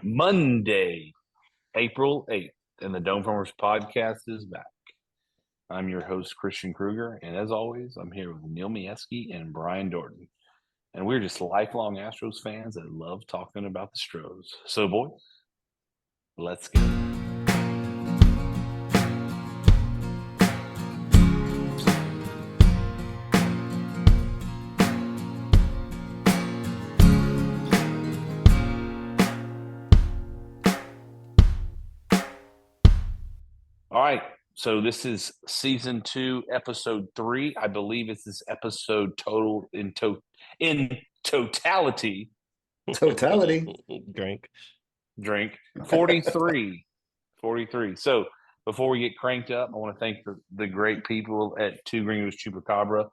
Monday, April 8th, and the Dome Farmers podcast is back. I'm your host, Christian Kruger, and as always, I'm here with Neal and Brian Dorton. And we're just lifelong Astros fans that love talking about the Stros. So, boys, let's go. All right, so this is season 2, episode 3. I believe it's this episode total in totality. Drink 43. 43. So before we get cranked up, I want to thank the great people at Two Gringos Chupacabra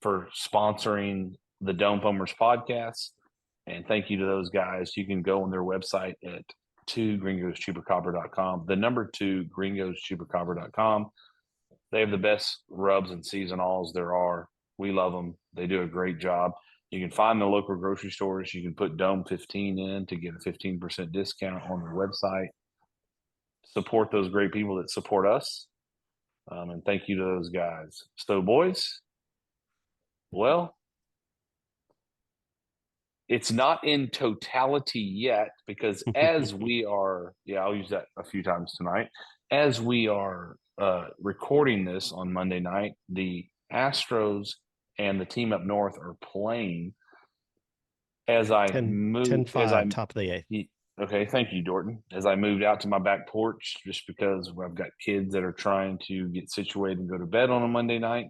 for sponsoring the Dome Farmers podcast. And thank you to those guys. You can go on their website at twogringoschupacabra.com. The number 2 gringoschupacabra.com. They have the best rubs and seasonals there are. We love them. They do a great job. You can find the local grocery stores. You can put Dome 15 in to get a 15% discount on their website. Support those great people that support us. And thank you to those guys. So, boys, well, it's not in totality yet because as we are, I'll use that a few times tonight. As we are recording this on Monday night, the Astros and the team up north are playing. As I 10-5, top of the 8th. Okay, thank you, Dorton. As I moved out to my back porch, just because I've got kids that are trying to get situated and go to bed on a Monday night,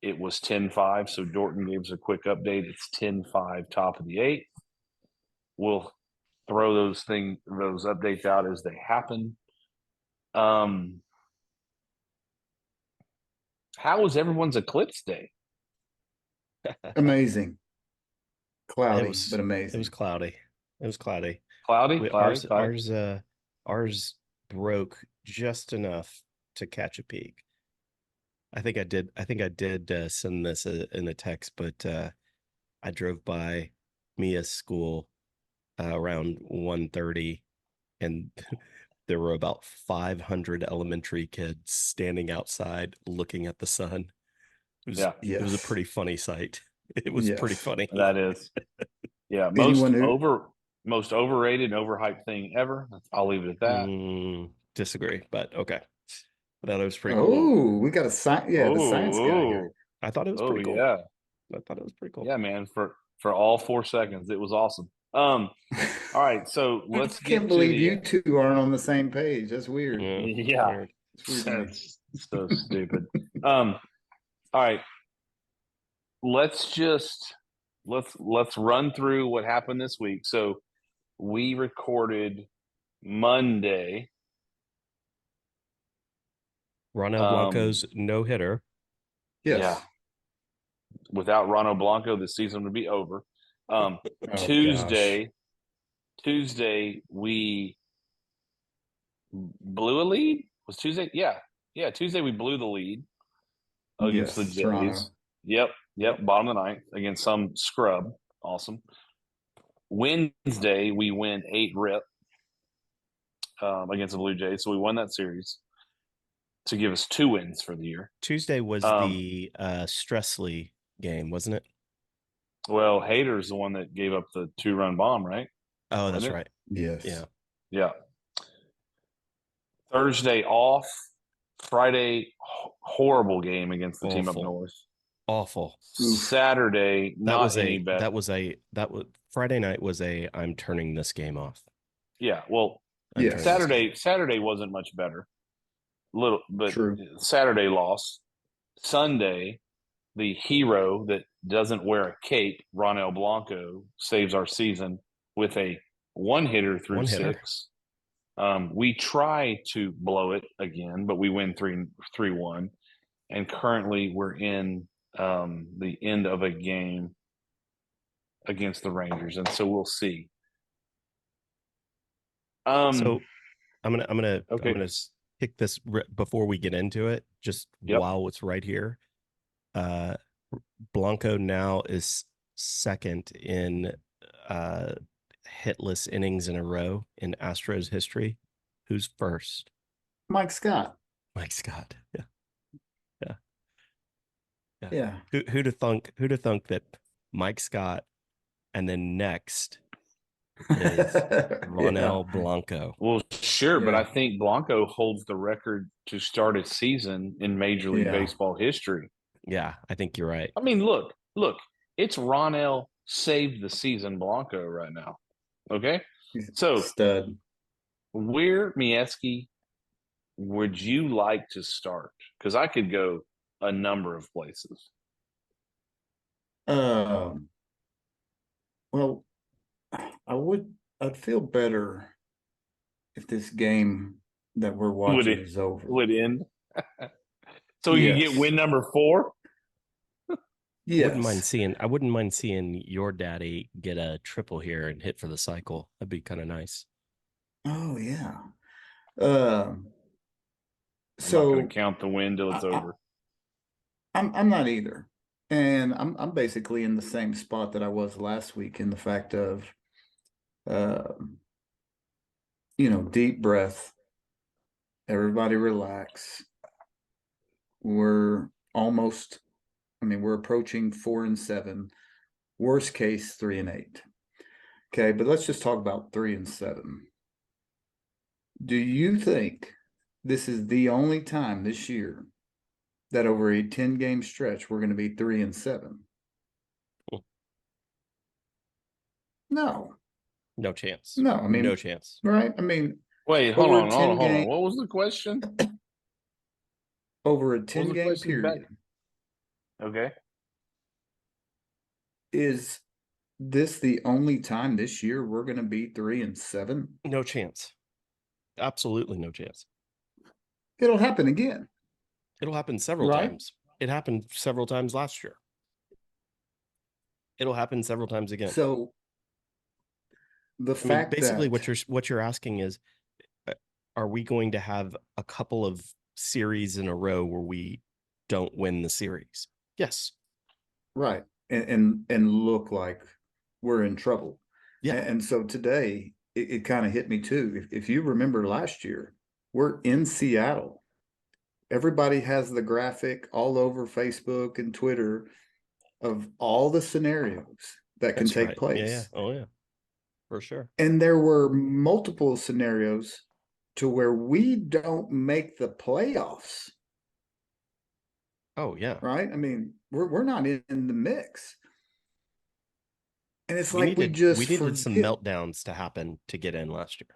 it was 10-5. So Dorton gave us a quick update. It's 10-5, top of the 8th. We'll throw those updates out as they happen. How was everyone's eclipse day? Amazing. Cloudy, but amazing. It was cloudy. Cloudy? Ours broke just enough to catch a peak. I think I did send this in a text, but I drove by Mia's school around 1:30, and there were about 500 elementary kids standing outside looking at the sun. It was a pretty funny sight. It was pretty funny. That is. Yeah, most overrated and overhyped thing ever. I'll leave it at that. Disagree, but okay. That was pretty cool. Oh, we got the science guy here. I thought it was pretty cool. Yeah. I thought it was pretty cool. Yeah, man. For all 4 seconds, it was awesome. All right, so let's I can't believe you two aren't on the same page. That's weird. Yeah. That's so stupid. All right. Let's run through what happened this week. So we recorded Monday. Ronald Blanco's no-hitter. Yes. Yeah. Without Ronald Blanco, the season would be over. Tuesday, we blew a lead. Was Tuesday? Yeah. Tuesday we blew the lead against the Jays. Toronto. Yep. Bottom of the 9th against some scrub. Awesome. Wednesday we win 8-rip against the Blue Jays, so we won that series to give us 2 wins for the year. Tuesday was the Stressley game, wasn't it? Well, Hader's the one that gave up the 2-run bomb, right? Oh, that's right. Yes. Yeah. Thursday off. Friday, horrible game against the team up north. Awful. Saturday, not any better. That was Friday night was I'm turning this game off. Yeah. Well, Saturday wasn't much better. True. Saturday loss. Sunday, the hero that doesn't wear a cape, Ronel Blanco, saves our season with a 1-hitter through 6. We try to blow it again, but we win 3-1. And currently we're in the end of a game against the Rangers, and so we'll see. So I'm gonna pick this before we get into it. Just while it's right here, Blanco now is second in hitless innings in a row in Astros history. Who's first? Mike Scott. Mike Scott. Yeah. Yeah. Yeah. Yeah. Who'd have thunk that Mike Scott and then next is Ronel Blanco. Well, sure, but I think Blanco holds the record to start a season in Major League Baseball history. Yeah, I think you're right. I mean, look, it's Ronel saved the season Blanco right now. Okay? So, stud. Where, Mieski, would you like to start? Because I could go a number of places. Well, I'd feel better if this game that we're watching is over. Would end. So you get win number 4? Yes. I wouldn't mind seeing your daddy get a triple here and hit for the cycle. That'd be kind of nice. Oh yeah. I'm not going to count the win till it's over. I'm not either. And I'm basically in the same spot that I was last week in the fact of deep breath. Everybody relax. We're approaching 4-7. Worst case, 3-8. Okay, but let's just talk about 3-7. Do you think this is the only time this year that over a 10-game stretch we're going to be 3-7? No. No chance. No, I mean, no chance. Right? I mean, wait, hold on. What was the question? Over a 10-game period. Okay. Is this the only time this year we're going to be 3-7? No chance. Absolutely no chance. It'll happen again. It'll happen several times. It happened several times last year. It'll happen several times again. So the fact basically that what you're asking is, are we going to have a couple of series in a row where we don't win the series? Yes. Right. And look like we're in trouble. Yeah. And so today it kind of hit me too. If you remember last year, we're in Seattle. Everybody has the graphic all over Facebook and Twitter of all the scenarios that can take place. Yeah. Oh yeah. For sure. And there were multiple scenarios to where we don't make the playoffs. Oh yeah. Right? I mean, we're not in the mix. And it's we needed some meltdowns to happen to get in last year.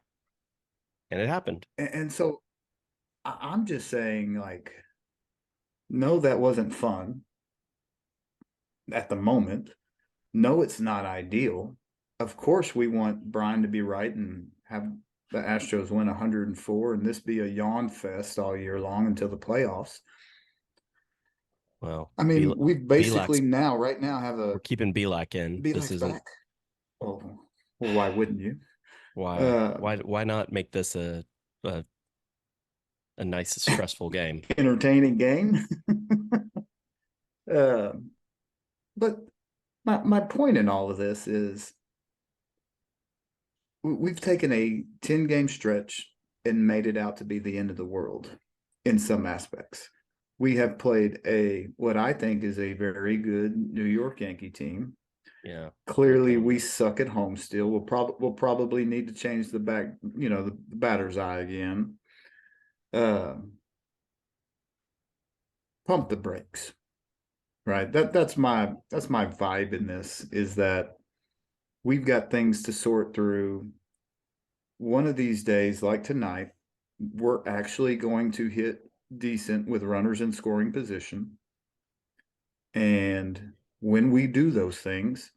And it happened. And so I'm just saying, like, no, that wasn't fun at the moment. No, it's not ideal. Of course, we want Brian to be right and have the Astros win 104 and this be a yawn fest all year long until the playoffs. Well, I mean, we've basically right now have we're keeping Belak in. Belak's back. Oh, well, why wouldn't you? Why not make this a nice, stressful game? Entertaining game. But my point in all of this is we've taken a 10-game stretch and made it out to be the end of the world in some aspects. We have played what I think is a very good New York Yankee team. Yeah. Clearly, we suck at home still. We'll probably need to change the batter's eye again. Pump the brakes. Right. That's my vibe in this, is that we've got things to sort through. One of these days, like tonight, we're actually going to hit decent with runners in scoring position. And when we do those things,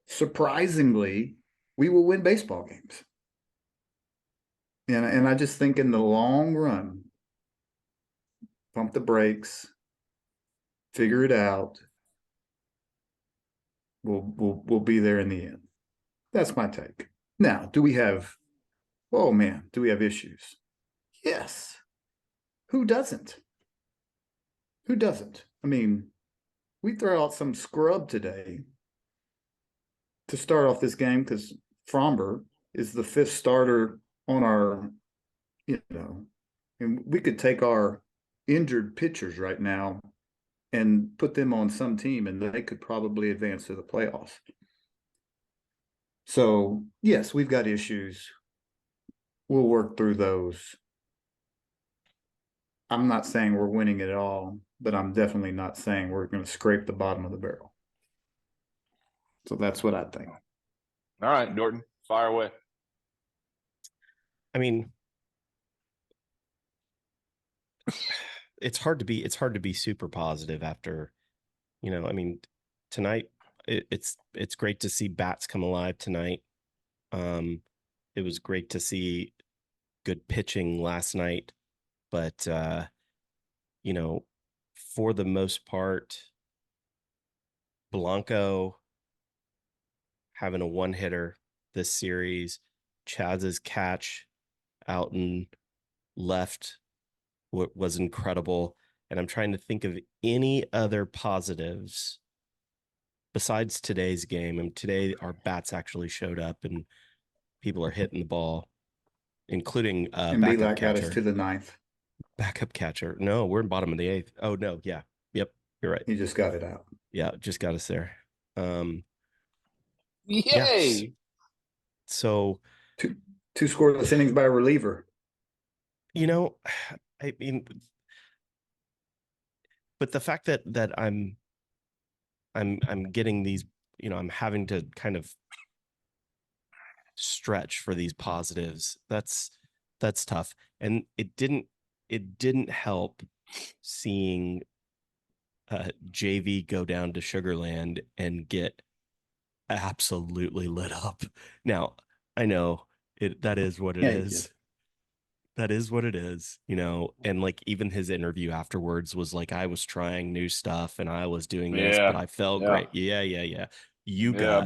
surprisingly, we will win baseball games. And I just think in the long run, pump the brakes, figure it out. We'll be there in the end. That's my take. Now, do we have issues? Yes. Who doesn't? Who doesn't? I mean, we throw out some scrub today to start off this game because Fromber is the fifth starter on our, and we could take our injured pitchers right now and put them on some team and they could probably advance to the playoffs. So, yes, we've got issues. We'll work through those. I'm not saying we're winning it all, but I'm definitely not saying we're going to scrape the bottom of the barrel. So that's what I think. All right, Dorton, fire away. I mean, it's hard to be super positive after, I mean, tonight it's great to see bats come alive tonight. It was great to see good pitching last night, but for the most part, Blanco having a one hitter this series, Chaz's catch out in left was incredible. And I'm trying to think of any other positives besides today's game. And today our bats actually showed up and people are hitting the ball, including and backup catcher. Got us to the ninth. Backup catcher. No, we're in bottom of the eighth. Oh no, yeah. Yep. You're right. He just got it out. Yeah, just got us there. Yay! Yes. So two scoreless innings by a reliever. I mean, but the fact that I'm getting these, I'm having to kind of stretch for these positives. That's tough. And it didn't help seeing JV go down to Sugarland and get absolutely lit up. Now, I know that is what it is. That is what it is, and like even his interview afterwards was like, I was trying new stuff and I was doing this, but I felt great. Yeah. I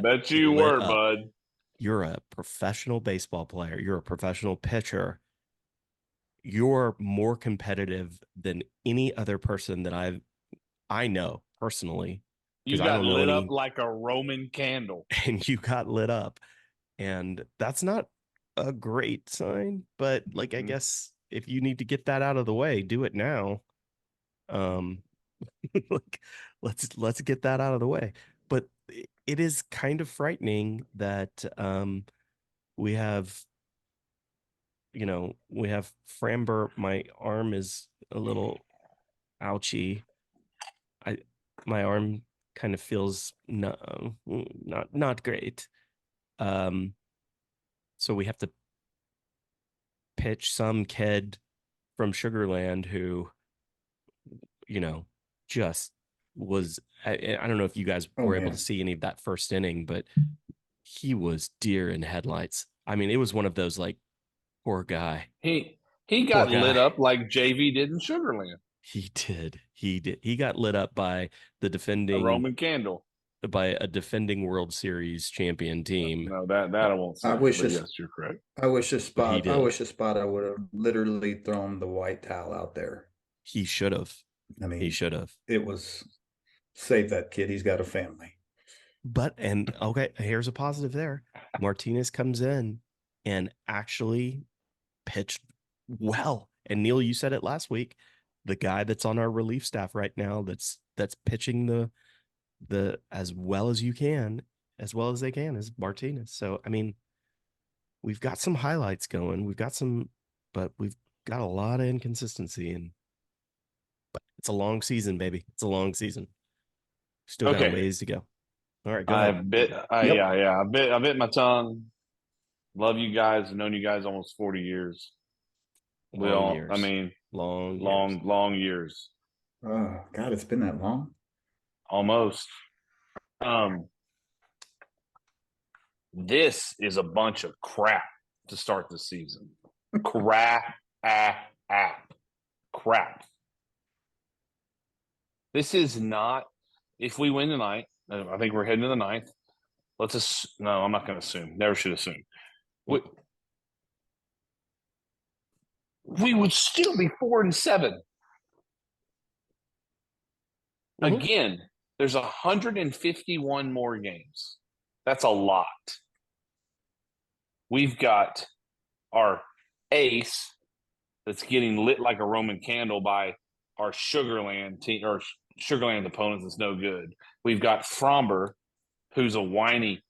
bet you were, bud. You're a professional baseball player. You're a professional pitcher. You're more competitive than any other person that I know personally. You got lit up like a Roman candle. And you got lit up. And that's not a great sign, but like, I guess if you need to get that out of the way, do it now. Like, let's get that out of the way. But it is kind of frightening that we have Framber. My arm is a little ouchy. My arm kind of feels not great. So we have to pitch some kid from Sugarland who, just was. I don't know if you guys were able to see any of that first inning, but he was deer in headlights. I mean, it was one of those like, poor guy. He got lit up like JV did in Sugarland. He did. He got lit up by the defending Roman candle. By a defending World Series champion team. No, that I won't say. Yes, you're correct. I wish a spot I would have literally thrown the white towel out there. He should have. I mean, he should have. It was save that kid. He's got a family. But okay, here's a positive there. Martinez comes in and actually pitched well. And Neal, you said it last week. The guy that's on our relief staff right now that's pitching the as well as they can is Martinez. So I mean, we've got some highlights going. But we've got a lot of inconsistency, but it's a long season, baby. It's a long season. Still got a ways to go. All right, go ahead. I bit my tongue. Love you guys. I've known you guys almost 40 years. Long years. Oh God, it's been that long. Almost. This is a bunch of crap to start the season. Crap. This is not. If we win tonight, I think we're heading to the ninth. No, I'm not going to assume. Never should assume. We would still be 4-7. Mm-hmm. Again, there's 151 more games. That's a lot. we've got our ace that's getting lit like a Roman candle by our Sugarland team or Sugarland opponents that's no good. We've got Fromber, who's a whiny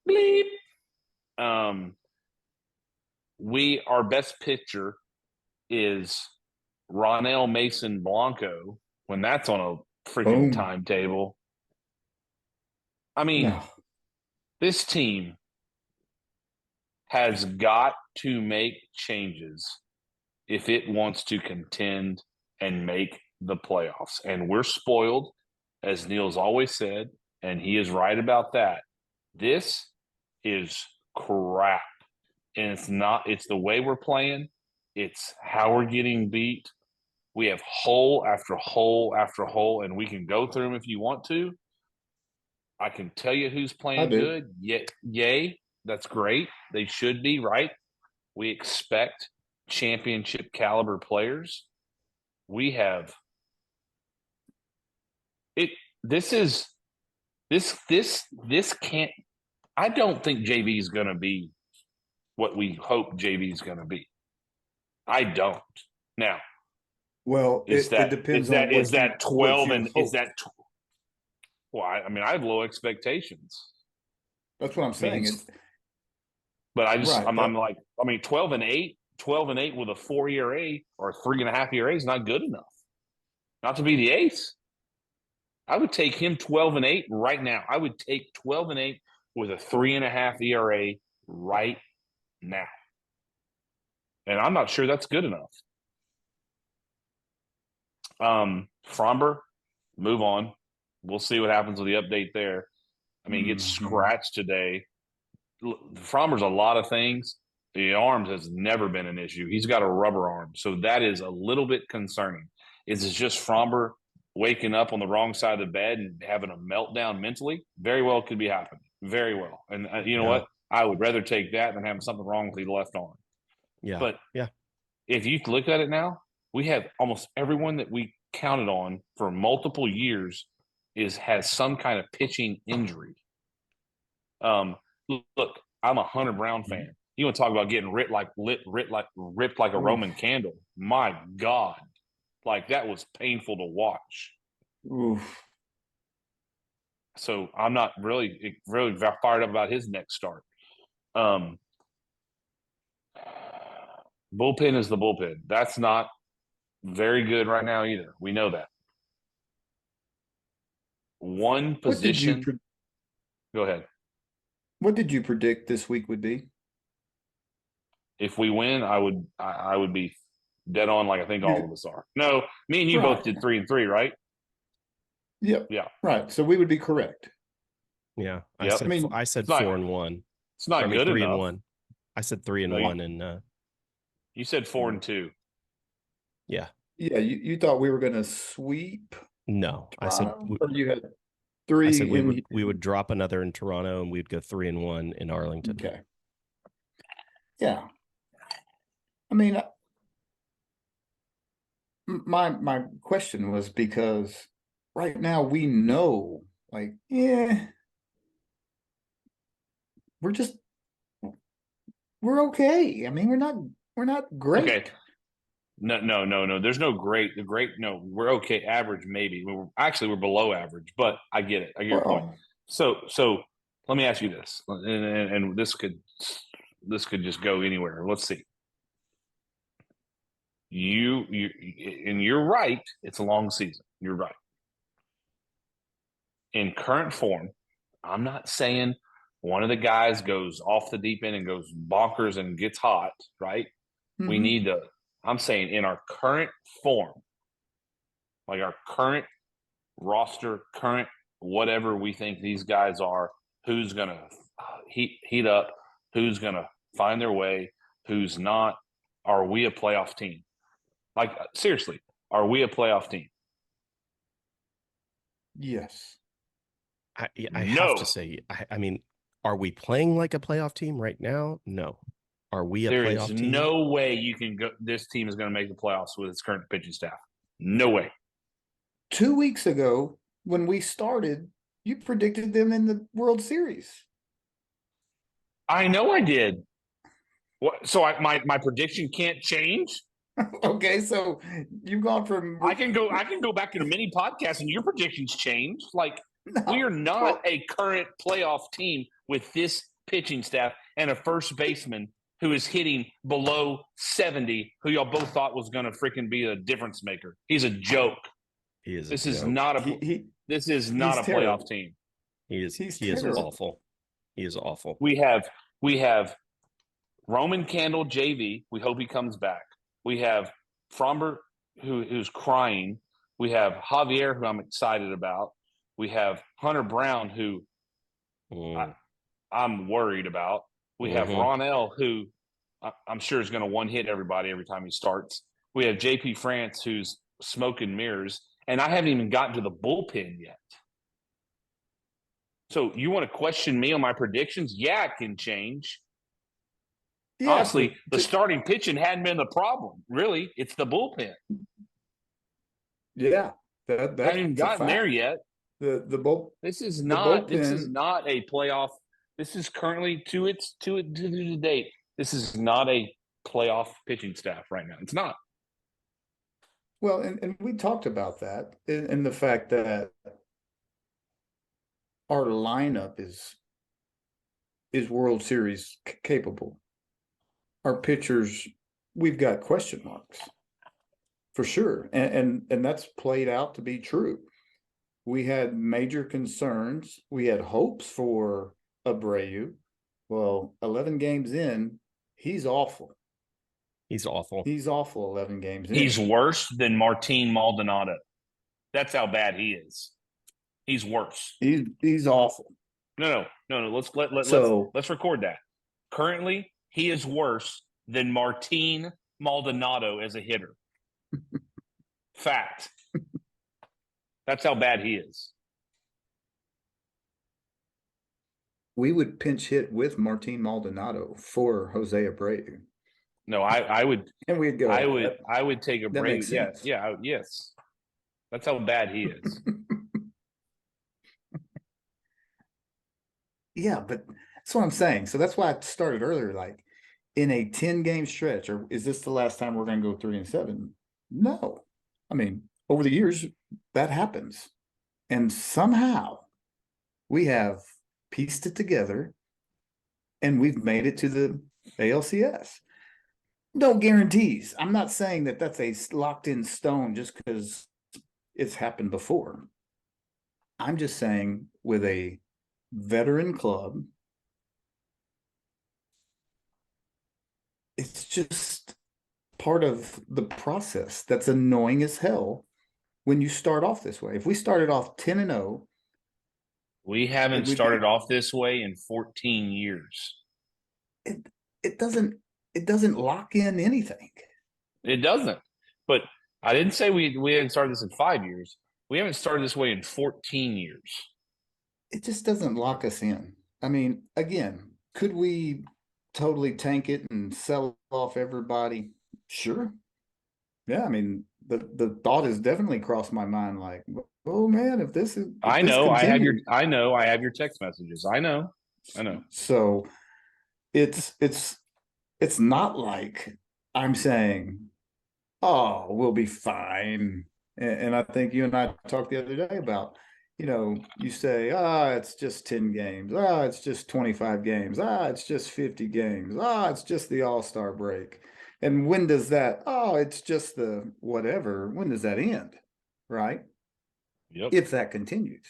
bleep. Our best pitcher is Ronell Mason Blanco when that's on a freaking timetable. I mean, this team has got to make changes if it wants to contend and make the playoffs. And we're spoiled, as Neal's always said, and he is right about that. This is crap. And it's the way we're playing. It's how we're getting beat. We have hole after hole after hole, and we can go through them if you want to. I can tell you who's playing good. Yay, that's great. They should be, right? We expect championship caliber players. We have it. This can't. I don't think JV is going to be what we hope JV is going to be. I don't. Now, well, it depends on is that 12 and is that? Well, I mean, I have low expectations. That's what I'm saying. But I'm like, I mean, 12 and 8 with a 4 ERA or 3.5 ERA is not good enough. Not to be the ace. I would take him 12 and 8 right now. I would take 12 and 8 with a 3.5 ERA right now. And I'm not sure that's good enough. Fromber, move on. We'll see what happens with the update there. I mean, he gets scratched today. Fromber's a lot of things. The arms has never been an issue. He's got a rubber arm. So that is a little bit concerning. Is it just Fromber waking up on the wrong side of the bed and having a meltdown mentally? Very well could be happening. Very well. And you know what? I would rather take that than having something wrong with the left arm. Yeah. But if you look at it now, we have almost everyone that we counted on for multiple years has some kind of pitching injury. Look, I'm a Hunter Brown fan. You want to talk about getting ripped like a Roman candle? My God, like that was painful to watch. Oof. So I'm not really fired up about his next start. Bullpen is the bullpen. That's not very good right now either. We know that. One position. Go ahead. What did you predict this week would be? If we win, I would be dead on, like I think all of us are. No, me and you both did 3-3, right? Yep. Yeah. Right. So we would be correct. Yeah. I said 4-1. It's not good 3-1. I said 3-1, and you said 4-2. Yeah. Yeah. You thought we were going to sweep? No, Toronto? I said or you had 3. I said we would drop another in Toronto, and we'd go 3-1 in Arlington. Okay. Yeah. I mean, my question was because right now we know, like, we're okay. I mean, we're not great. Okay. No. There's no great. No, we're okay. Average, maybe. We're below average, but I get it. I get your point. So let me ask you this, and this could just go anywhere. Let's see. You're right. It's a long season. You're right. In current form, I'm not saying one of the guys goes off the deep end and goes bonkers and gets hot, right? Mm-hmm. We need to. I'm saying in our current form, like our current roster, current whatever we think these guys are, who's going to heat up, who's going to find their way, who's not. Are we a playoff team? Like, seriously, are we a playoff team? Yes. I have to say, I mean, are we playing like a playoff team right now? No. Are we a playoff team? There is no way you can go. This team is going to make the playoffs with its current pitching staff. No way. 2 weeks ago, when we started, you predicted them in the World Series. I know I did. What? So my prediction can't change. Okay, so you've gone from I can go back to the mini podcast and your predictions change. Like no, we are not a current playoff team with this pitching staff and a first baseman who is hitting below 70, who y'all both thought was going to freaking be a difference maker. He's a joke. He is. This is not a. This is not a playoff team. He is. He is awful. He is awful. We have Roman Candle JV. We hope he comes back. We have Fromber, who's crying. We have Javier, who I'm excited about. We have Hunter Brown, who I'm worried about. We have Ronell, who I'm sure is going to one-hit everybody every time he starts. We have JP France, who's smoke and mirrors. And I haven't even gotten to the bullpen yet. So you want to question me on my predictions? Yeah, it can change. Yeah, honestly, the starting pitching hadn't been the problem. Really, it's the bullpen. Yeah, that's haven't even gotten there yet. The bull. This is not a playoff. This is currently to the date. This is not a playoff pitching staff right now. It's not. Well, and we talked about that in the fact that our lineup is World Series capable. Our pitchers, we've got question marks for sure, and that's played out to be true. We had major concerns. We had hopes for Abreu. Well, 11 games in, he's awful. He's awful. He's awful 11 games in. He's worse than Martin Maldonado. That's how bad he is. He's worse. He's awful. No. Let's record that. Currently, he is worse than Martin Maldonado as a hitter. Fact. That's how bad he is. We would pinch hit with Martin Maldonado for Jose Abreu. No, I would. And we'd go. I would take Abreu. Yes. That's how bad he is. Yeah, but that's what I'm saying. So that's why I started earlier. Like in a 10-game stretch, or is this the last time we're going to go 3-7? No. I mean, over the years, that happens. And somehow we have pieced it together and we've made it to the ALCS. No guarantees. I'm not saying that that's a locked in stone just because it's happened before. I'm just saying with a veteran club, it's just part of the process that's annoying as hell when you start off this way. If we started off 10-0, we haven't started off this way in 14 years. It doesn't lock in anything. It doesn't. But I didn't say we hadn't started this in 5 years. We haven't started this way in 14 years. It just doesn't lock us in. I mean, again, could we totally tank it and sell off everybody? Sure. Yeah, I mean, the thought has definitely crossed my mind. Like, oh man, if this is, I know I have your text messages. I know. So it's not like I'm saying, oh, we'll be fine. And I think you and I talked the other day about, you say, it's just 10 games. It's just 25 games. It's just 50 games. It's just the All-Star break. And when does that, it's just the whatever. When does that end? Right? Yep. If that continues.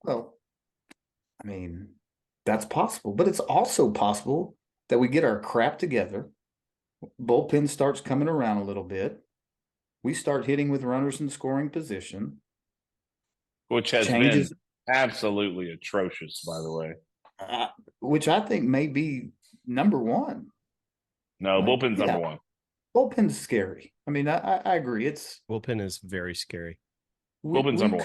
Well, I mean, that's possible. But it's also possible that we get our crap together. Bullpen starts coming around a little bit. We start hitting with runners in scoring position. Which has been absolutely atrocious, by the way. Which I think may be number one. No, bullpen's number one. Bullpen's scary. I mean, I agree. Bullpen is very scary. Bullpen's number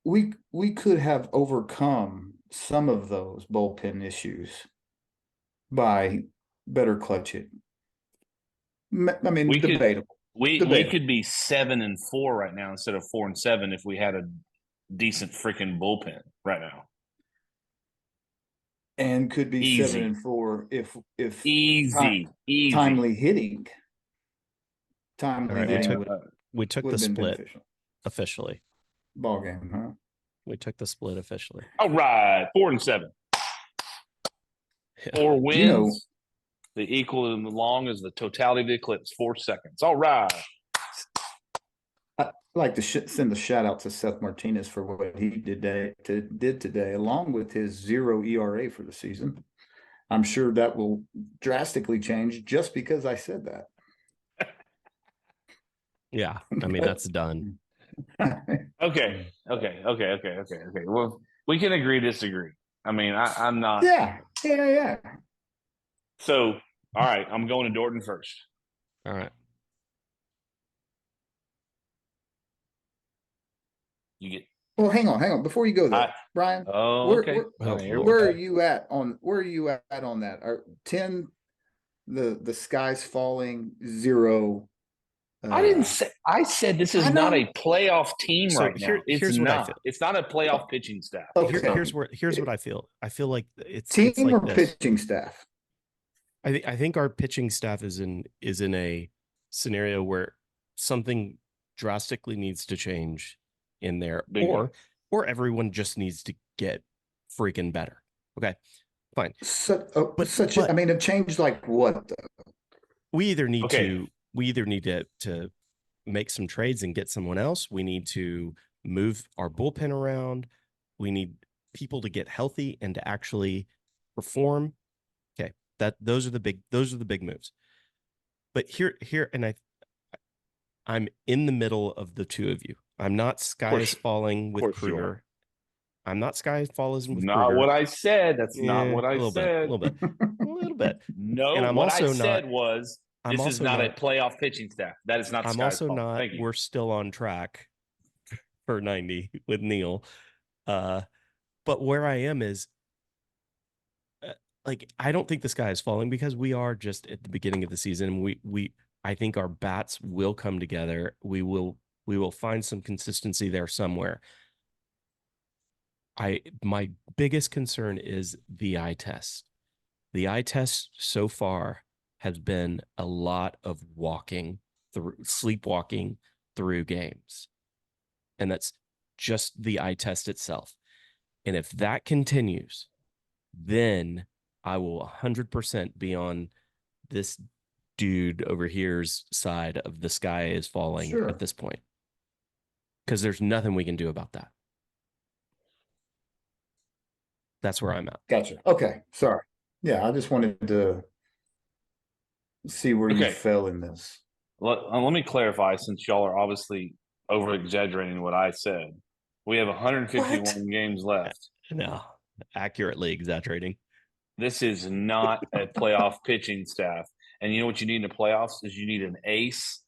one. We could have overcome some of those bullpen issues by better clutch hitting. I mean, debatable. We could be 7-4 right now instead of 4-7 if we had a decent freaking bullpen right now. and could be Easy. 7-4 if easy. timely hitting. All right, we took the split beneficial. officially. Ball game, huh? We took the split officially. All right, 4-7. 4 wins. The equal and the long is the totality of the eclipse. 4 seconds. All right. I'd like to send a shout out to Seth Martinez for what he did today, along with his 0 ERA for the season. I'm sure that will drastically change just because I said that. Yeah, I mean, that's done. Okay. Well, we can agree, disagree. I mean, I'm not. Yeah. So, all right, I'm going to Dorton first. All right. You get. Well, hang on. Before you go there, Brian. Okay. Where are you at on that? Are 10 the sky's falling 0? I didn't say. I said this is not a playoff team right now. It's not. It's not a playoff pitching staff. Okay. Here's what I feel. I feel like it's team like or this. pitching staff. I think our pitching staff is in a scenario where something drastically needs to change in there, or everyone just needs to get freaking better. Okay, fine. I mean, it changed like what? We either need to make some trades and get someone else. We need to move our bullpen around. We need people to get healthy and to actually perform. Okay, those are the big moves. But here, and I'm in the middle of the two of you. I'm not sky is falling with Kruger. I'm not sky is falling with Kruger. Not what I said. That's not what I said. A little bit. No, and what I said was this is not a playoff pitching staff. That is not. I'm also not. We're still on track for 90 with Neal. But where I am is like, I don't think the sky is falling because we are just at the beginning of the season. I think our bats will come together. We will find some consistency there somewhere. My biggest concern is the eye test. The eye test so far has been a lot of sleepwalking through games. And that's just the eye test itself. And if that continues, then I will 100% be on this dude over here's side of the sky is falling at this point. Because there's nothing we can do about that. That's where I'm at. Gotcha. Okay. Sorry. Yeah, I just wanted to see where you fell in this. Let me clarify, since y'all are obviously over-exaggerating what I said. We have 151 games left. No, accurately exaggerating. This is not a playoff pitching staff. And you know what you need in the playoffs is you need an ace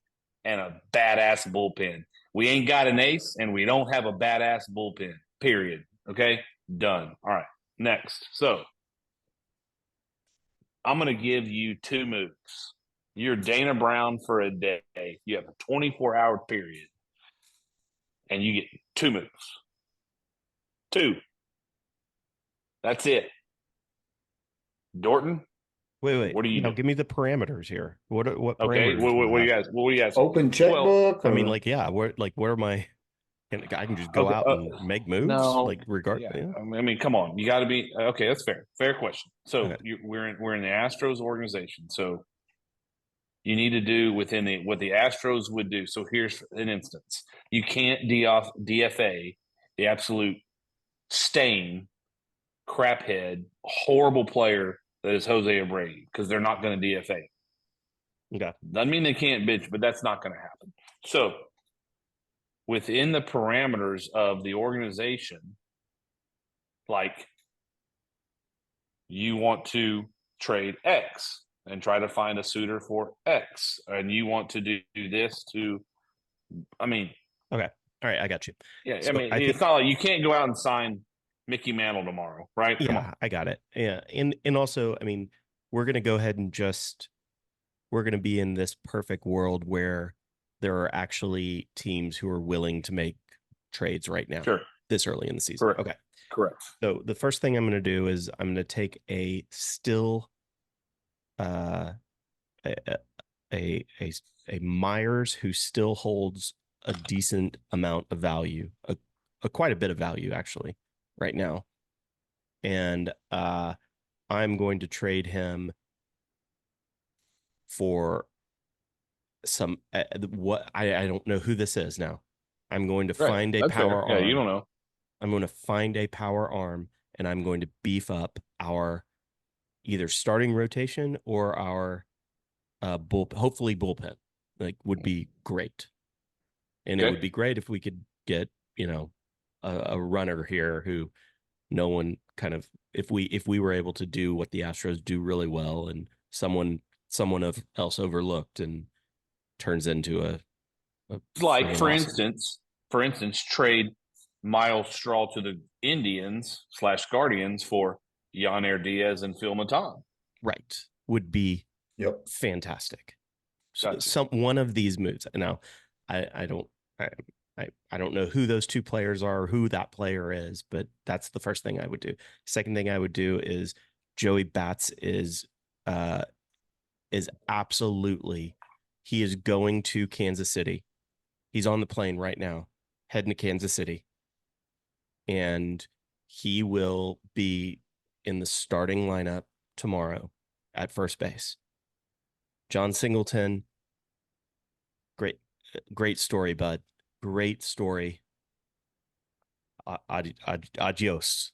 and a badass bullpen. We ain't got an ace, and we don't have a badass bullpen, period. Okay? Done. All right. Next. So I'm going to give you 2 moves. You're Dana Brown for a day. You have a 24-hour period, and you get 2 moves. 2. That's it. Dorton? Wait. What do you do? Give me the parameters here. What parameters? Okay. What do you guys? Open checkbook? I mean, where am I? I can just go out and make moves, regardless. Yeah. I mean, come on, you got to be okay. That's fair. Fair question. So we're in the Astros organization. So you need to do within what the Astros would do. So here's an instance: you can't DFA the absolute stain, craphead, horrible player that is Jose Abreu because they're not going to DFA. Okay, doesn't mean they can't bitch, but that's not going to happen. So within the parameters of the organization, like you want to trade X and try to find a suitor for X, and you want to do this to, I mean. Okay. All right. I got you. Yeah. So I mean, it's not like you can't go out and sign Mickey Mantle tomorrow, right? Come on. I got it. Yeah. And also, I mean, we're going to go ahead and we're going to be in this perfect world where there are actually teams who are willing to make trades right now, this early in the season. Correct. Okay. Correct. So the first thing I'm going to do is I'm going to take a still, a, a Myers who still holds a decent amount of value, a quite a bit of value actually, right now, and I'm going to trade him for some what I don't know who this is now. I'm going to find a That's power fair. Yeah, arm. you don't know. I'm going to find a power arm, and I'm going to beef up our either starting rotation or our hopefully bullpen. Like, would be great. And it would be great if we could get, a runner here who no one kind of, if we were able to do what the Astros do really well, and someone else overlooked and turns into a Like awesome. for instance, trade Miles Straw to the Indians / Guardians for Yonner Diaz and Phil Matan. Right. Would be fantastic. Some one of these moves. Now, I don't I don't know who those two players are, or who that player is, but that's the first thing I would do. Second thing I would do is Joey Bats is absolutely, he is going to Kansas City. He's on the plane right now, heading to Kansas City, and he will be in the starting lineup tomorrow at first base. John Singleton, great story, bud. Great story. Adios.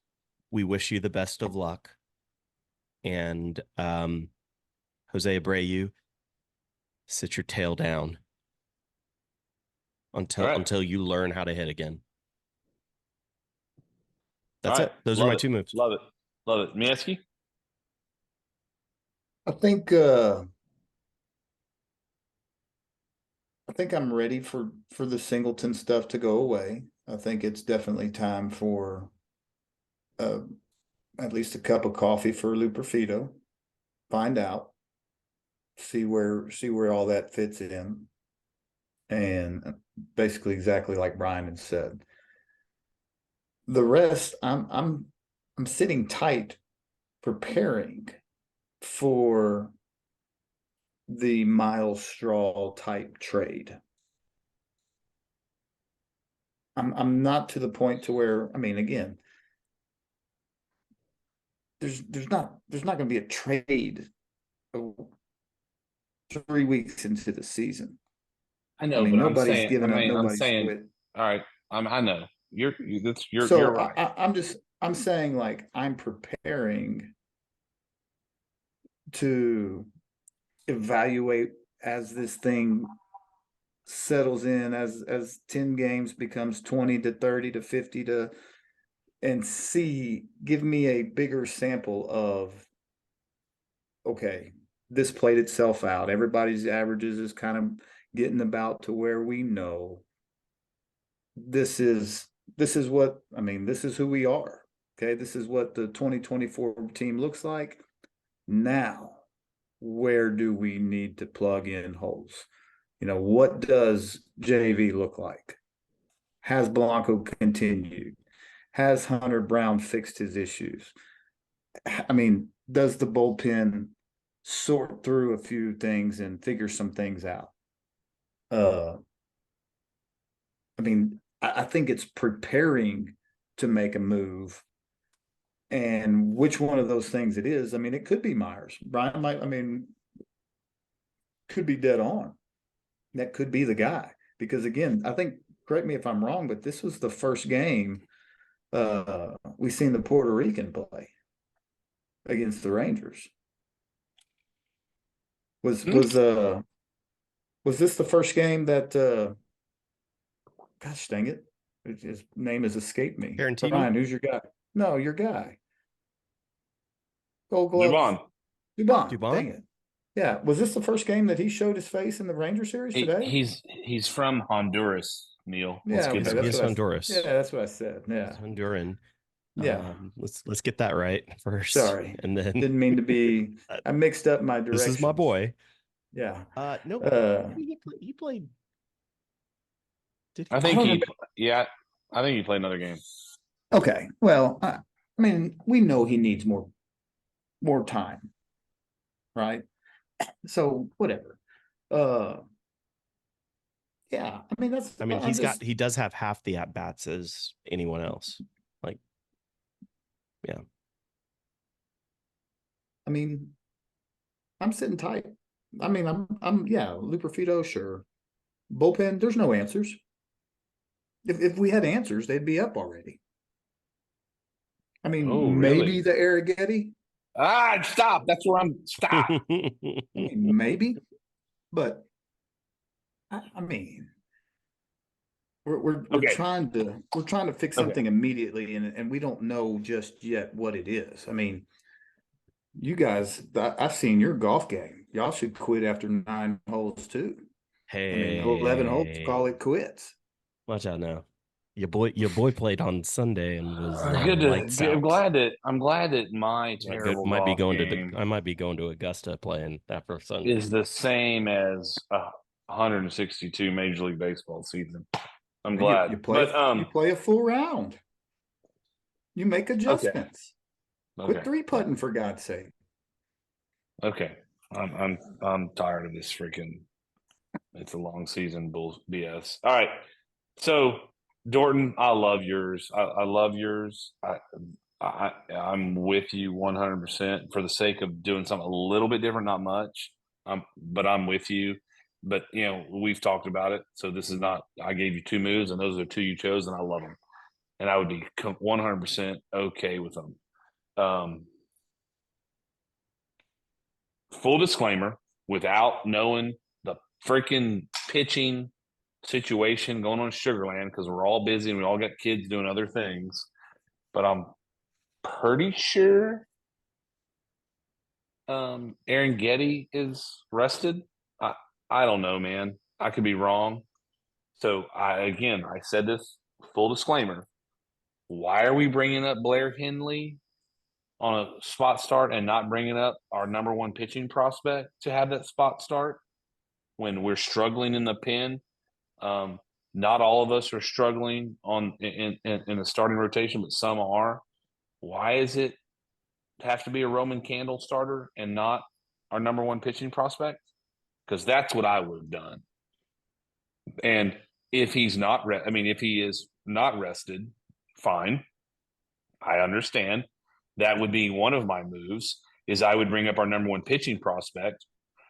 We wish you the best of luck. And Jose Abreu, sit your tail down until you learn how to hit again. That's it. Those are my two moves. Love it. Love it. Miesky? I think I'm ready for the Singleton stuff to go away. I think it's definitely time for at least a cup of coffee for Luperfido. Find out, see where all that fits in, and basically exactly like Brian had said. The rest, I'm sitting tight, preparing for the Miles Straw type trade. I'm not to the point to where, I mean, again, there's not going to be a trade 3 weeks into the season. I know, I mean, but nobody's given up, I'm nobody's saying, quit. all right, I know you're So right. I'm saying, like, I'm preparing to evaluate as this thing settles in, as 10 games becomes 20 to 30 to 50 to, and give me a bigger sample of, okay, this played itself out. Everybody's averages is kind of getting about to where we know this is what, I mean, this is who we are. Okay, this is what the 2024 team looks like. Now, where do we need to plug in holes? What does JV look like? Has Blanco continued? Has Hunter Brown fixed his issues? I mean, does the bullpen sort through a few things and figure some things out? I mean, I think it's preparing to make a move. And which one of those things it is, I mean, it could be Myers. Brian might, I mean, could be dead on. That could be the guy. Because again, I think, correct me if I'm wrong, but this was the first game we've seen the Puerto Rican play against the Rangers. Was this the first game that gosh dang it, his name has escaped me. Garantini? Brian, who's your guy? No, your guy. Gold Glove. Dubon. Dang it. Yeah. Was this the first game that he showed his face in the Ranger series today? He's from Honduras, Neal. Yeah, he's Honduras. Yeah, that's what I said. Yeah. He's Honduran. Yeah. Let's get that right first. Sorry. And then didn't mean to be I mixed up my direction. This is my boy. Yeah. No, he played. I think he played another game. Okay. Well, I mean, we know he needs more time, right? So whatever. Uh, yeah. I mean, I mean, he does have half the at bats as anyone else. Like, yeah. I mean, I'm sitting tight. I mean, yeah, Luperfido, sure. Bullpen, there's no answers. If we had answers, they'd be up already. I mean, maybe really? the Arrighetti. Stop. That's where I'm. Stop. I mean, maybe, but I mean, we're Okay. trying to fix something immediately, and we don't know just yet what it is. I mean, you guys, I've seen your golf game. Y'all should quit after 9 holes too. Hey, I mean, 11 holes, call it quits. Watch out now. Your boy played on Sunday and was Good. out. I'm glad that my terrible golf game I might be going to Augusta playing after Sunday. is the same as 162 Major League Baseball season. I'm glad. You play a full round. You make adjustments. Okay. Quit 3-putting, for God's sake. Okay. I'm tired of this freaking. It's a long season BS. All right. So Dorton, I love yours. I love yours. I'm with you 100% for the sake of doing something a little bit different, not much. But I'm with you. But we've talked about it. So this is not. I gave you 2 moves, and those are 2 you chose, and I love them. And I would be 100% okay with them. Full disclaimer, without knowing the freaking pitching situation going on in Sugarland, because we're all busy and we all got kids doing other things, but I'm pretty sure Aaron Getty is rested. I don't know, man. I could be wrong. So I said this, full disclaimer. Why are we bringing up Blair Henley on a spot start and not bringing up our number 1 pitching prospect to have that spot start when we're struggling in the pen? Not all of us are struggling in the starting rotation, but some are. Why is it have to be a Roman Candle starter and not our number 1 pitching prospect? Because that's what I would have done. And if he's not, if he is not rested, fine. I understand. That would be one of my moves. Is I would bring up our number 1 pitching prospect,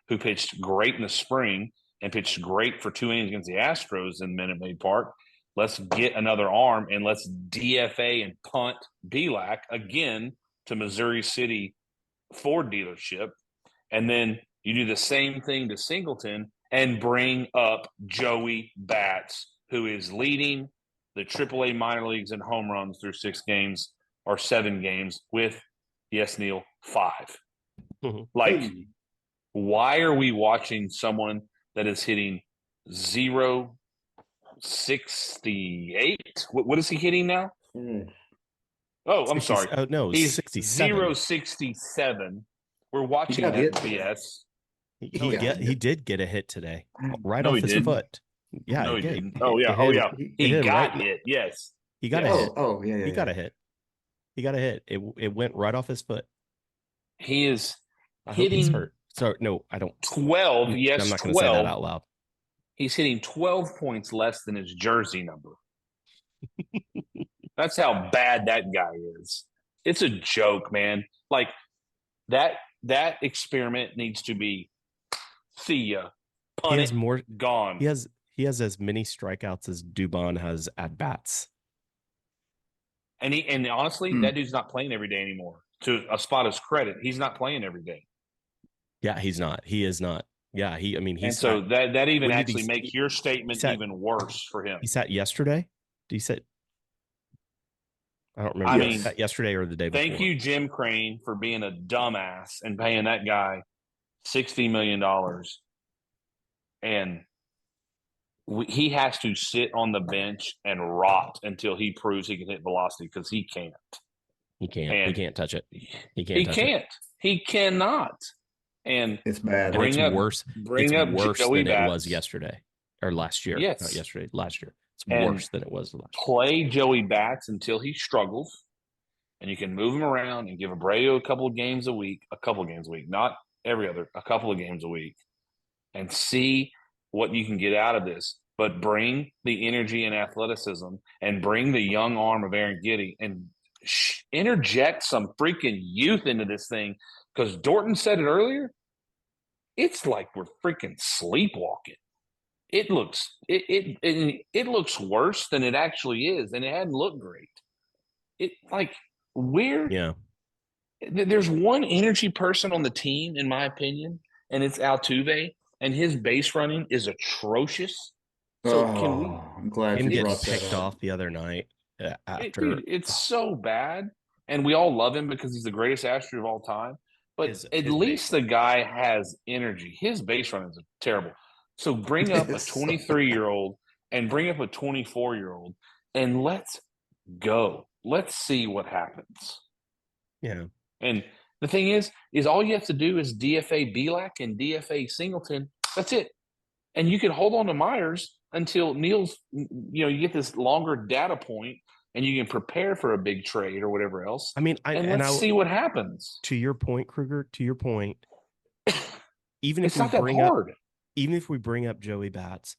who pitched great in the spring and pitched great for 2 innings against the Astros in Minute Maid Park. Let's get another arm and let's DFA and punt Belak again to Missouri City Ford dealership. And then you do the same thing to Singleton and bring up Joey Bats, who is leading the AAA minor leagues in home runs through 6 games or 7 games with, yes, Neal, 5. Like, why are we watching someone that is hitting 0.68? What is he hitting now? Oh, I'm sorry. Oh, no, he's 67. 0.67. We're watching that BS. He did get a hit today, right off his foot. Yeah, no, he didn't. He got hit. Yes, he got a hit. Oh, yeah, he got a hit. He got a hit. It went right off his foot. He is hitting. Hope he's hurt. So no, I don't. 12. Yes, I'm not going to say that out loud. He's hitting 12 points less than his jersey number. That's how bad that guy is. It's a joke, man. Like that experiment needs to be. See ya. He has more. Gone. He has as many strikeouts as Dubon has at bats. And honestly, that dude's not playing every day anymore. To a Spada's credit, he's not playing every day. Yeah, he's not. He is not. Yeah, he's. And so that even actually makes your statement even worse for him. He sat yesterday. He said, I don't remember. He sat yesterday or the day before. Thank you, Jim Crane, for being a dumbass and paying that guy $60 million. And he has to sit on the bench and rot until he proves he can hit velocity, because he can't. He can't. He can't touch it. He cannot. And it's bad. It's worse. It's worse than it was yesterday or last year. Yes. Not yesterday. Last year. It's worse than it was last year. Play Joey Bats until he struggles, and you can move him around and give Abreu a couple of games a week, not every other, a couple of games a week, and see what you can get out of this. But bring the energy and athleticism and bring the young arm of Aaron Giddey and interject some freaking youth into this thing. Because Dorton said it earlier, it's like we're freaking sleepwalking. It looks it looks worse than it actually is, and it hadn't looked great. There's one energy person on the team, in my opinion, and it's Altuve, and his base running is atrocious. So I'm glad you brought that picked off the other night it's so bad, and we all love him because he's the greatest Astro of all time. But at least the guy has energy. His base running is terrible. So bring up a 23-year-old and bring up a 24-year-old, and let's go. Let's see what happens. Yeah. And the thing is all you have to do is DFA Belak and DFA Singleton. That's it. And you can hold on to Myers until Neal's, you get this longer data point and you can prepare for a big trade or whatever else. I mean, let's see what happens. To your point, Kruger, even if it's not that hard. Even if we bring up Joey Bats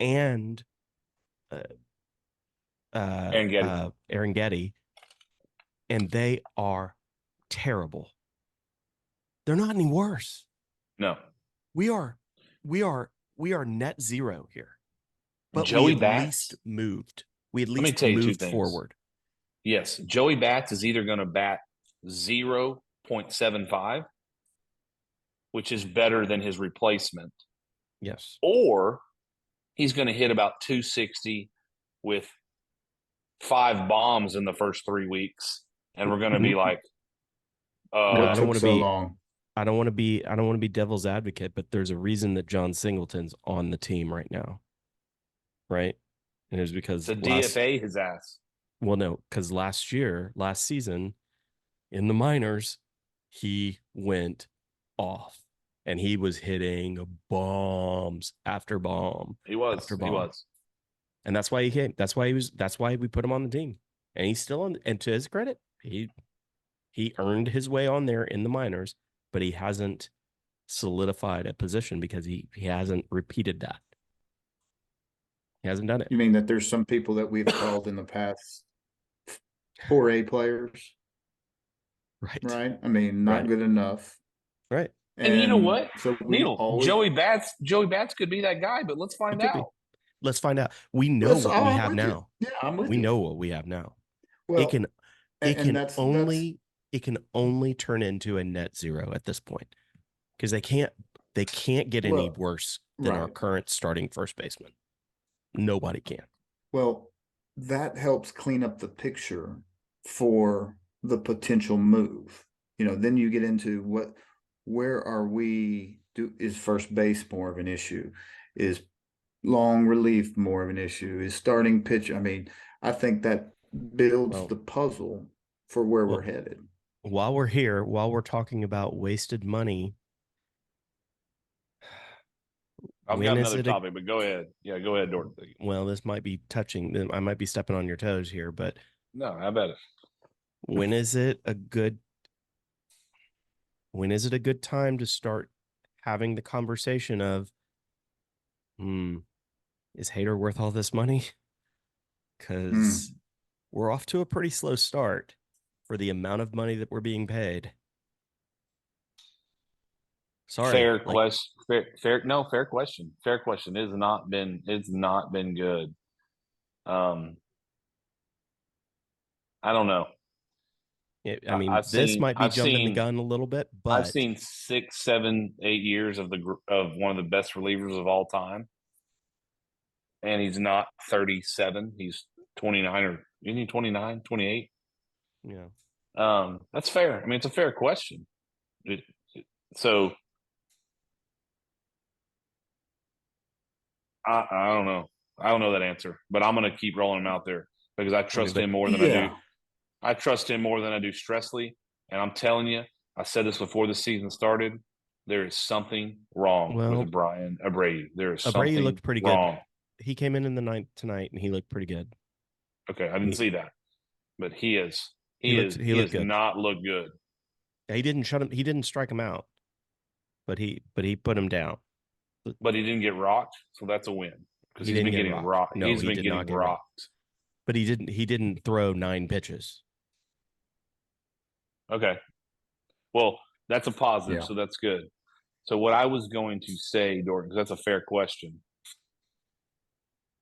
and Aaron Getty, and they are terrible, they're not any worse. No, we are net zero here. But Joey we at least moved. We at least moved forward. Yes, Joey Bats is either going to bat 0.75, which is better than his replacement. Yes. Or he's going to hit about 260 with 5 bombs in the first 3 weeks, and we're going to be like, I don't want to be devil's advocate, but there's a reason that John Singleton's on the team right now, right? And it was because the DFA his ass. Well, no, because last season, in the minors, he went off. And he was hitting bombs after bomb. He was. And that's why he came. That's why we put him on the team. And he's still on. And to his credit, he earned his way on there in the minors, but he hasn't solidified a position because he hasn't repeated that. He hasn't done it. You mean that there's some people that we've called in the past 4A players? Right. I mean, not good enough. Right. And you know what, so Neal, Joey Bats could be that guy, but let's find out. Let's find out. We know what we have now. Yeah, I'm with you. We know what we have now. Well, it can only turn into a net zero at this point because they can't get any worse than our current starting first baseman. Nobody can. Well, that helps clean up the picture for the potential move. Then you get into where are we? Is first base more of an issue? Is long relief more of an issue? Is starting pitch? I mean, I think that builds the puzzle for where we're headed. While we're talking about wasted money, I've got another topic, but go ahead. Yeah, go ahead, Dorton. Well, this might be touching. I might be stepping on your toes here, but no, I bet it. When is it a good time to start having the conversation of, is Hader worth all this money? Because we're off to a pretty slow start for the amount of money that we're being paid. Sorry. Fair question. Fair question. Fair question. It's not been good. I don't know. This might be jumping the gun a little bit, but I've seen 6, 7, 8 years of one of the best relievers of all time, and he's not 37. He's 29, or isn't he 29, 28? Yeah. That's fair. I mean, it's a fair question. So I don't know. I don't know that answer, but I'm going to keep rolling him out there because I trust him more than I do. I trust him more than I do Stressley. And I'm telling you, I said this before the season started. There is something wrong with Brian Abreu. There is something looked pretty wrong. good. he came in the ninth tonight, and he looked pretty good. Okay, I didn't see that, but he has looked good. not looked good. He didn't shut him. He didn't strike him out, but he put him down. But he didn't get rocked, so that's a win because he's been getting rocked. No, he's he been did getting not get rocked. But he didn't throw 9 pitches. Okay, well, that's a positive, Yeah. so that's good. So what I was going to say, Dorton, because that's a fair question,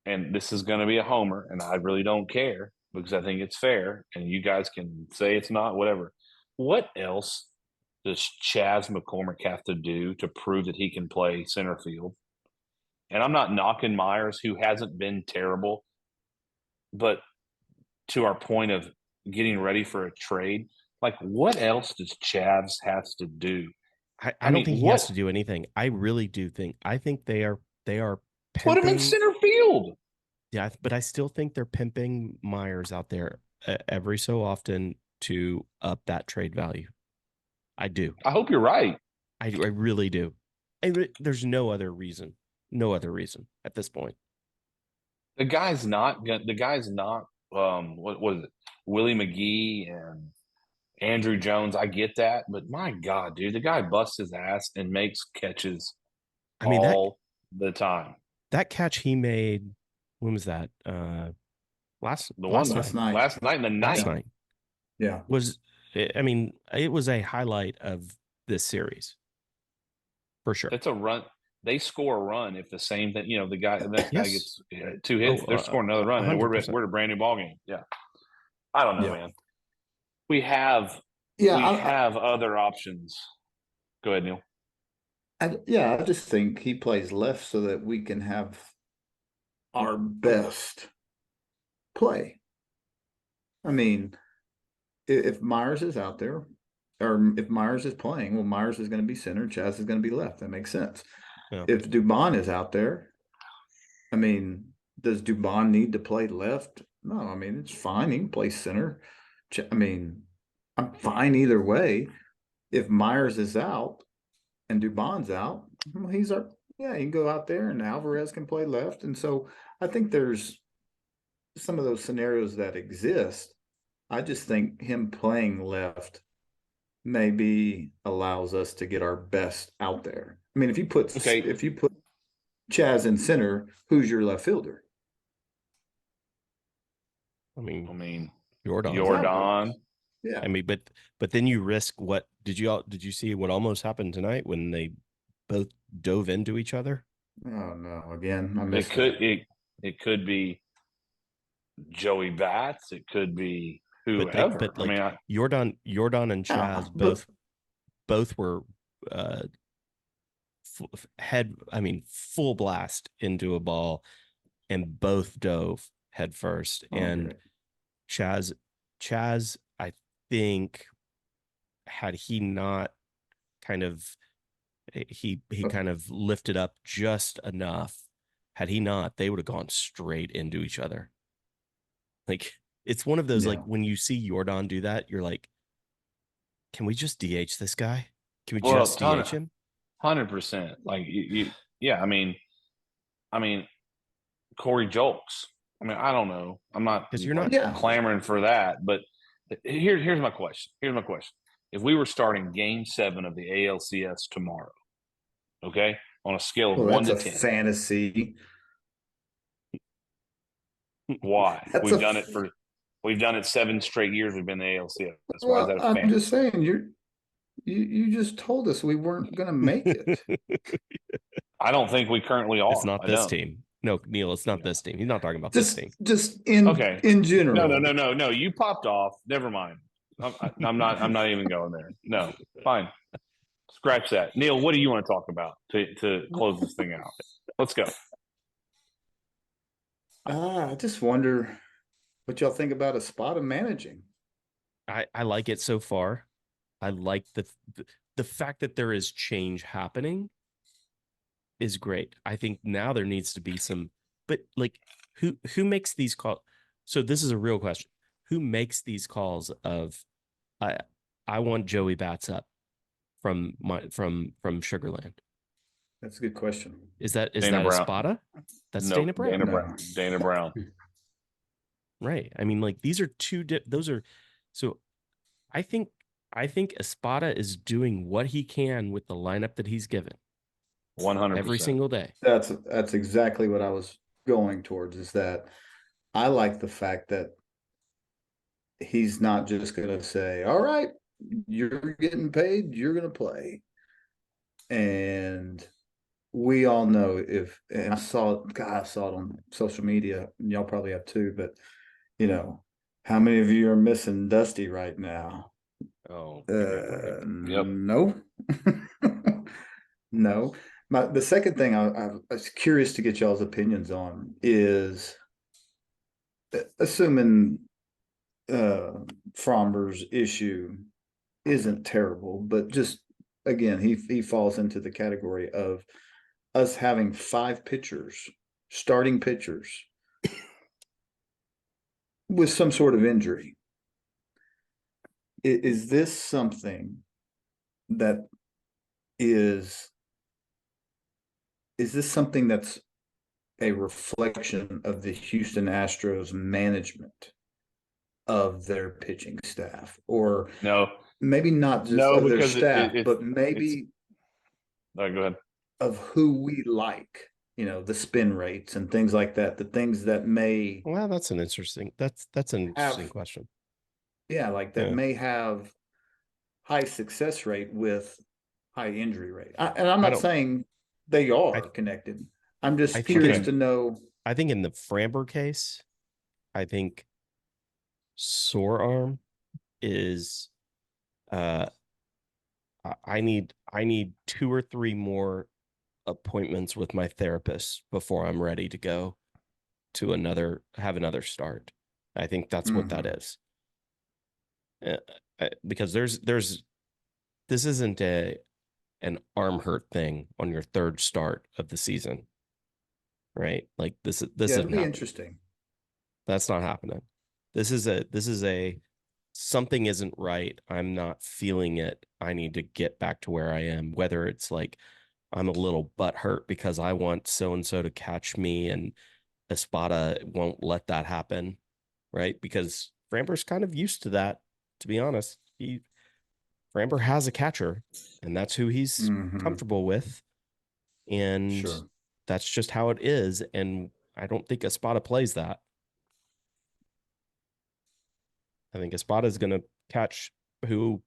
and this is going to be a homer, and I really don't care because I think it's fair, and you guys can say it's not, whatever. What else does Chas McCormick have to do to prove that he can play center field? And I'm not knocking Myers, who hasn't been terrible, but to our point of getting ready for a trade, like what else does Chas has to do? I don't think he has to do anything. I really do think. I think they are put him in center field. Yeah, but I still think they're pimping Myers out there every so often to up that trade value. I do. I hope you're right. I really do. There's no other reason. No other reason at this point. The guy's not. What was it? Willie McGee and Andrew Jones. I get that, but my God, dude, the guy busts his ass and makes catches. All the time. That catch he made. When was that? Last night. Last night in the night. Last night. Yeah. I mean, it was a highlight of this series. For sure. It's a run. They score a run if the same thing, the guy gets 2 hits, they're scoring another run, 100%. And we're a brand new ball game. Yeah. I don't know, man. We have other options. Go ahead, Neal. I just think he plays left so that we can have our best play. I mean, if Myers is out there, or if Myers is playing, well, Myers is going to be center, Chas is going to be left. That makes sense. Yeah. If Dubon is out there, I mean, does Dubon need to play left? No, I mean, it's fine. He can play center. I mean, I'm fine either way. If Myers is out and Dubon's out, well, he can go out there and Alvarez can play left. And so I think there's some of those scenarios that exist. I just think him playing left maybe allows us to get our best out there. I mean, if you put Chas in center, who's your left fielder? I mean Jordan. Yeah. I mean, but then you risk what did you see what almost happened tonight when they both dove into each other? Oh no, again. It could be Joey Bats, it could be whoever. Jordan and Chas both were full blast into a ball, and both dove head first. And Chas, I think, had he not kind of kind of lifted up just enough, had he not, they would have gone straight into each other. Like, it's one of those, like, when you see Jordan do that, you're like, can we just DH this guy? Can we just DH him? 100%. Like, I mean, Corey Julks. I mean, I don't know. I'm not because you're not clamoring for that. But here's my question. If we were starting Game 7 of the ALCS tomorrow, okay, on a scale of 1 to 10, fantasy. Why? We've done it 7 straight years. We've been in the ALCS. That's why is that a I'm fantasy? Just saying you just told us we weren't going to make it. I don't think we currently are. It's not this team. No, Neal, it's not this team. He's not talking about this team. Just in general. No. You popped off. Never mind. I'm not even going there. No, fine. Scratch that. Neal, what do you want to talk about to close this thing out? Let's go. I just wonder what y'all think about Espada managing. I like it so far. I like the fact that there is change happening is great. I think now there needs to be some, but like who makes these calls? So this is a real question. Who makes these calls of I want Joey Bats up from Sugarland? That's a good question. Is that Espada? That's Nope, Dana Brown. Dana Brown. Dana Brown. Right. I mean, like these are those are so I think Espada is doing what he can with the lineup that he's given. 100%. Every single day. That's exactly what I was going towards, is that I like the fact that he's not just going to say, all right, you're getting paid, you're going to play. And we all know and I saw it on social media, and y'all probably have too, but how many of you are missing Dusty right now? Oh, Yep. No. No. The second thing I was curious to get y'all's opinions on is, assuming Fromber's issue isn't terrible, but just again, he falls into the category of us having 5 pitchers, starting pitchers, with some sort of injury. Is this something that is this something that's a reflection of the Houston Astros management of their pitching staff, or No, maybe not just of their staff, but maybe go ahead, of who we like, the spin rates and things like that, the things that may that's an interesting question. Yeah, like that may have high success rate with high injury rate. And I'm not saying they are connected. I'm just curious to know. I think in the Framber case, I think sore arm is I need 2 or 3 more appointments with my therapist before I'm ready to go to have another start. I think that's what that is. Because this isn't an arm hurt thing on your 3rd start of the season, right? Like this it'll be interesting. That's not happening. This is a something isn't right. I'm not feeling it. I need to get back to where I am. Whether it's like I'm a little butthurt because I want so and so to catch me, and Espada won't let that happen, right? Because Framber's kind of used to that. To be honest, Framber has a catcher, and that's who he's comfortable with, and that's just how it is. And I don't think Espada plays that. I think Espada is going to catch who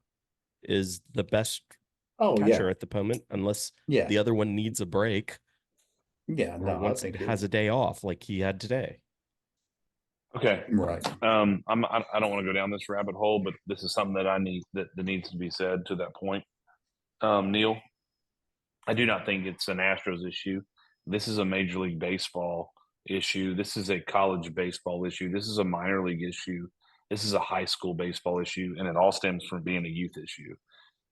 is the best catcher at the moment, unless the other one needs a break. Yeah, no, I think has a day off like he had today. Okay, right. I don't want to go down this rabbit hole, but this is something that that needs to be said to that point. Neal, I do not think it's an Astros issue. This is a Major League Baseball issue. This is a college baseball issue. This is a minor league issue. This is a high school baseball issue, and it all stems from being a youth issue.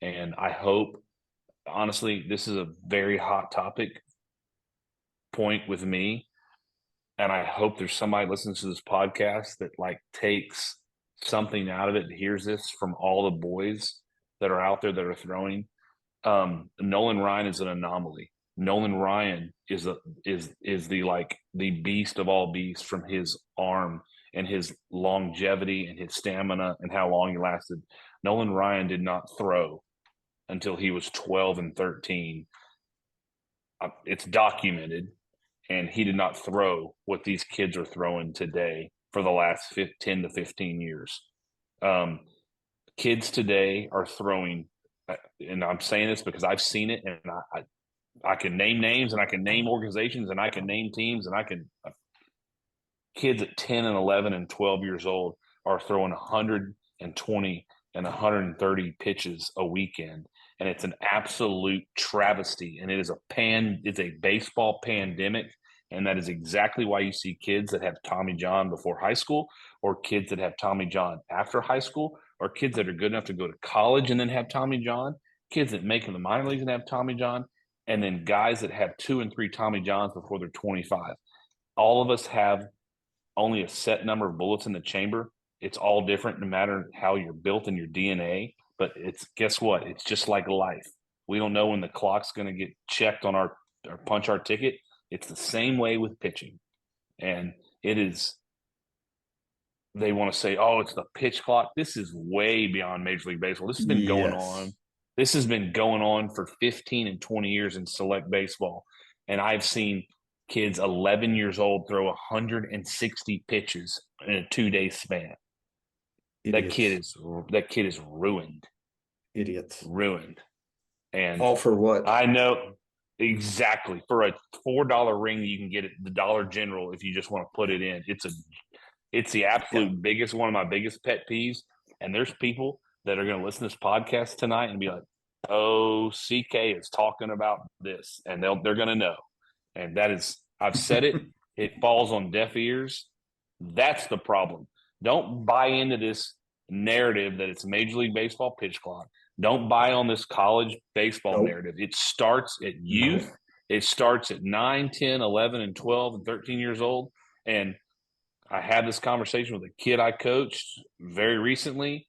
And I hope, honestly, this is a very hot topic point with me. And I hope there's somebody listens to this podcast that like takes something out of it and hears this from all the boys that are out there that are throwing. Nolan Ryan is an anomaly. Nolan Ryan is the beast of all beasts, from his arm and his longevity and his stamina and how long he lasted. Nolan Ryan did not throw until he was 12 and 13. It's documented. And he did not throw what these kids are throwing today for the last 10 to 15 years. Kids today are throwing, and I'm saying this because I've seen it, and I can name names, and I can name organizations, and I can name teams, and kids at 10 and 11 and 12 years old are throwing 120 and 130 pitches a weekend. And it's an absolute travesty. And it's a baseball pandemic. And that is exactly why you see kids that have Tommy John before high school, or kids that have Tommy John after high school, or kids that are good enough to go to college and then have Tommy John, kids that make it in the minor leagues and have Tommy John, and then guys that have 2 and 3 Tommy Johns before they're 25. All of us have only a set number of bullets in the chamber. It's all different no matter how you're built in your DNA. But guess what? It's just like life. We don't know when the clock's going to get checked on our punch our ticket. It's the same way with pitching. And it is, they want to say, oh, it's the pitch clock. This is way beyond Major League Baseball. This has been going on. This has been going on for 15 and 20 years in select baseball. And I've seen kids 11 years old throw 160 pitches in a 2-day span. Idiots. That kid is ruined. Idiots. Ruined. And all for what? I know exactly. For a $4 ring, you can get it the Dollar General if you just want to put it in. It's the absolute biggest, one of my biggest pet peeves. And there's people that are going to listen to this podcast tonight and be like, oh, CK is talking about this, and they're going to know. And that is, I've said it, it falls on deaf ears. That's the problem. Don't buy into this narrative that it's Major League Baseball pitch clock. Don't buy on this college baseball narrative. It starts at youth. It starts at 9, 10, 11, and 12 and 13 years old. And I had this conversation with a kid I coached very recently.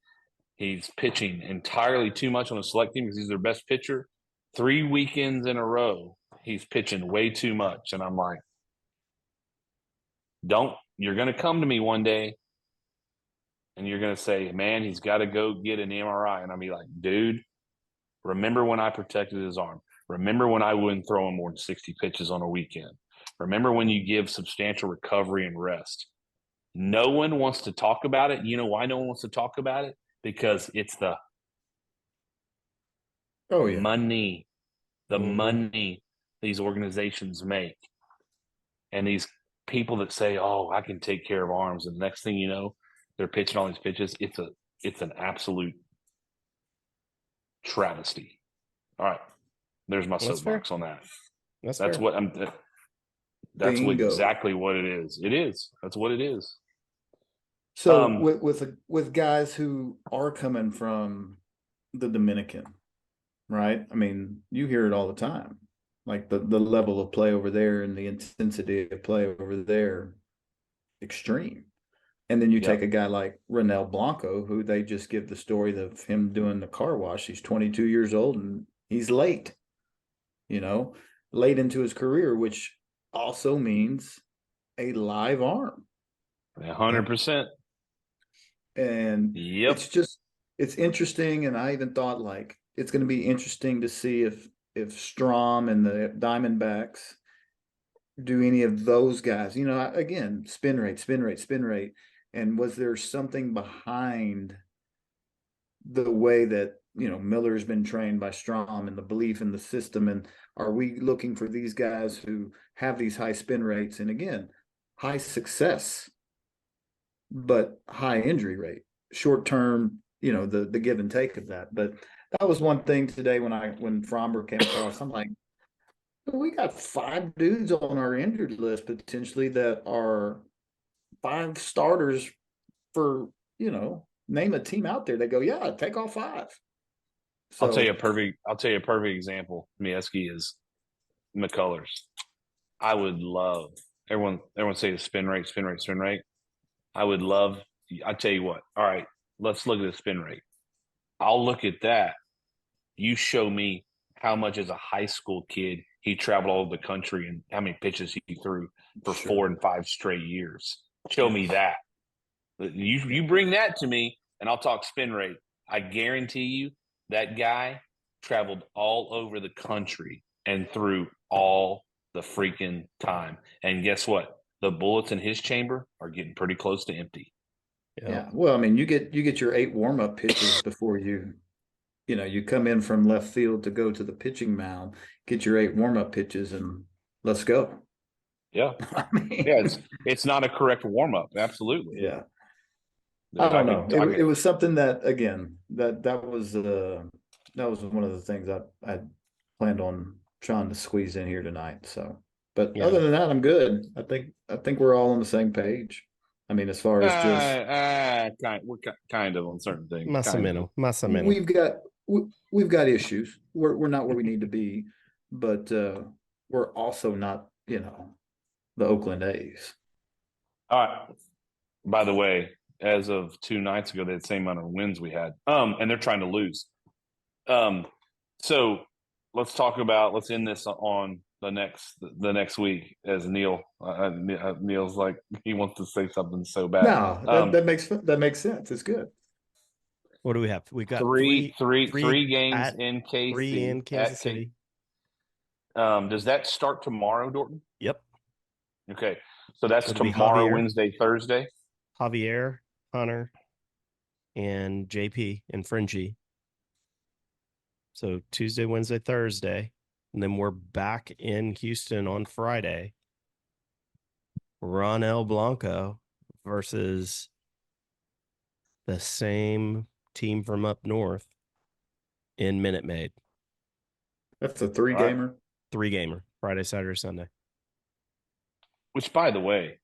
He's pitching entirely too much on a select team because he's their best pitcher. 3 weekends in a row, he's pitching way too much. And I'm like, you're going to come to me one day and you're going to say, man, he's got to go get an MRI. And I'll be like, dude, remember when I protected his arm? Remember when I wouldn't throw him more than 60 pitches on a weekend? Remember when you give substantial recovery and rest? No one wants to talk about it. You know why no one wants to talk about it? Because it's the money, money these organizations make. And these people that say, oh, I can take care of arms. And the next thing you know, they're pitching all these pitches. It's an absolute travesty. All right. There's my soapbox on that. That's exactly what it is. It is. That's what it is. So with guys who are coming from the Dominican, right? I mean, you hear it all the time, like the level of play over there and the intensity of play over there, extreme. And then you take a guy like Ronel Blanco, who they just give the story of him doing the car wash. He's 22 years old and he's late, late into his career, which also means a live arm. 100%. And it's interesting. And I even thought like it's going to be interesting to see if Strom and the Diamondbacks do any of those guys, again, spin rate. And was there something behind the way that, Miller's been trained by Strom and the belief in the system? And are we looking for these guys who have these high spin rates and, again, high success, but high injury rate, short term, the give and take of that. But that was one thing today when Fromber came across, I'm like, we got 5 dudes on our injured list potentially that are 5 starters for, name a team out there. They go, yeah, take all 5. So, I'll tell you a perfect example. Mieski is McCullers. I would love everyone say the spin rate. I would love, I tell you what, all right, let's look at the spin rate. I'll look at that. You show me how much as a high school kid he traveled all over the country and how many pitches he threw for 4 and 5 straight years. Show me that. You bring that to me and I'll talk spin rate. I guarantee you that guy traveled all over the country and threw all the freaking time. And guess what? The bullets in his chamber are getting pretty close to empty. Yeah. Well, I mean, you get your 8 warm-up pitches before you come in from left field to go to the pitching mound, get your 8 warm-up pitches and let's go. Yeah. It's not a correct warm-up. Absolutely. Yeah. I don't know. It was something that, again, that was one of the things I planned on trying to squeeze in here tonight. So, but other than that, I'm good. I think we're all on the same page. I mean, as far as we're kind of on certain things. Más o menos. We've got issues. We're not where we need to be, but we're also not, the Oakland A's. All right. By the way, as of 2 nights ago, they had the same amount of wins we had. And they're trying to lose. So let's end this on the next week as Neal. Neal's like he wants to say something so bad. No, that makes sense. It's good. What do we have? We got three games at, in KC. 3 in Kansas City. Does that start tomorrow, Dorton? Yep. Okay, so that's It'll tomorrow, Wednesday, Thursday. Javier, Hunter, and JP and Fringy. So Tuesday, Wednesday, Thursday, and then we're back in Houston on Friday. Ronel Blanco versus the same team from up north in Minute Maid. That's a 3-gamer. 3-gamer, Friday, Saturday, Sunday. Which, by the way,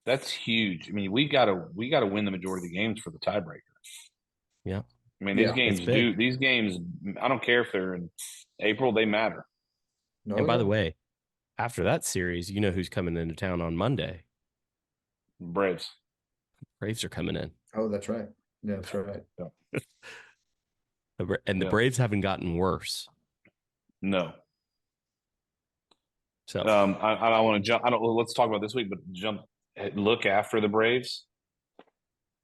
that's huge. I mean, we gotta win the majority of the games for the tiebreaker. Yeah. I mean, these games, I don't care if they're in April, they matter. No, and by the way, after that series, you know who's coming into town on Monday? Braves. Braves are coming in. Oh, that's right. Yeah, that's right. Yeah. And the Braves haven't gotten worse. No. So I don't want to jump. Let's talk about this week, but look after the Braves.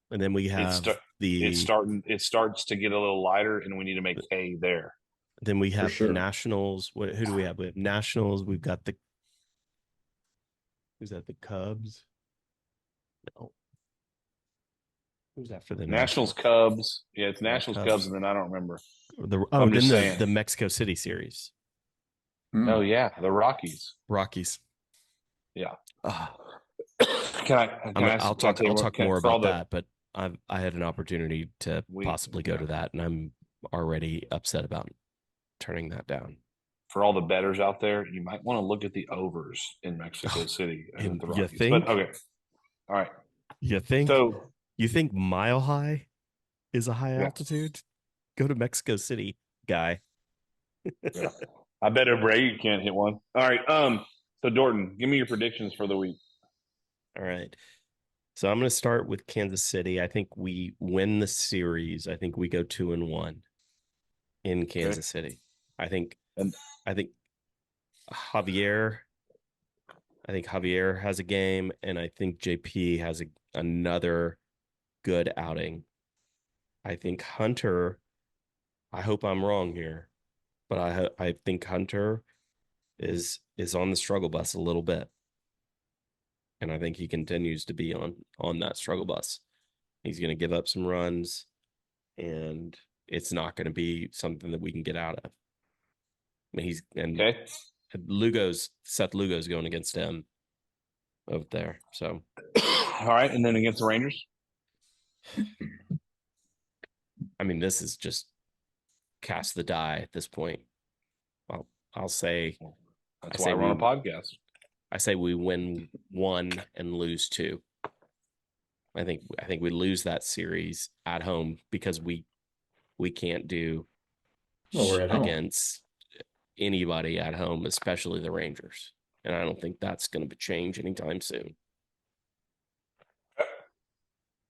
And then we have it starts to get a little lighter, and we need to make hay there. Then we have the Nationals. Who do we have? We have Nationals. We've got who's that? The Cubs? No. Who's after the Nationals? Cubs. Yeah, it's Nationals, Cubs, and then I don't remember. The Mexico City series. Oh yeah, the Rockies. Yeah. I'll talk more about that, but I had an opportunity to possibly go to that, and I'm already upset about turning that down. For all the bettors out there, you might want to look at the overs in Mexico City and the Rockies. You think? But okay, all right. You think? So you think Mile High is a high altitude? Go to Mexico City, guy. Yeah. I bet Bray can't hit one. All right. So Dorton, give me your predictions for the week. All right. So I'm going to start with Kansas City. I think we win the series. I think we go 2-1 in Kansas City. I think Javier has a game, and I think JP has another good outing. I think Hunter, I hope I'm wrong here, but I think Hunter is on the struggle bus a little bit. And I think he continues to be on that struggle bus. He's going to give up some runs, and it's not going to be something that we can get out of. I mean, Seth Lugo's going against him over there. So, all right, and then against the Rangers. I mean, this is just cast the die at this point. Well, I'll say that's why we're on a podcast. I say we win 1 and lose 2. I think we lose that series at home because we can't do against anybody at home, especially the Rangers. And I don't think that's going to change anytime soon.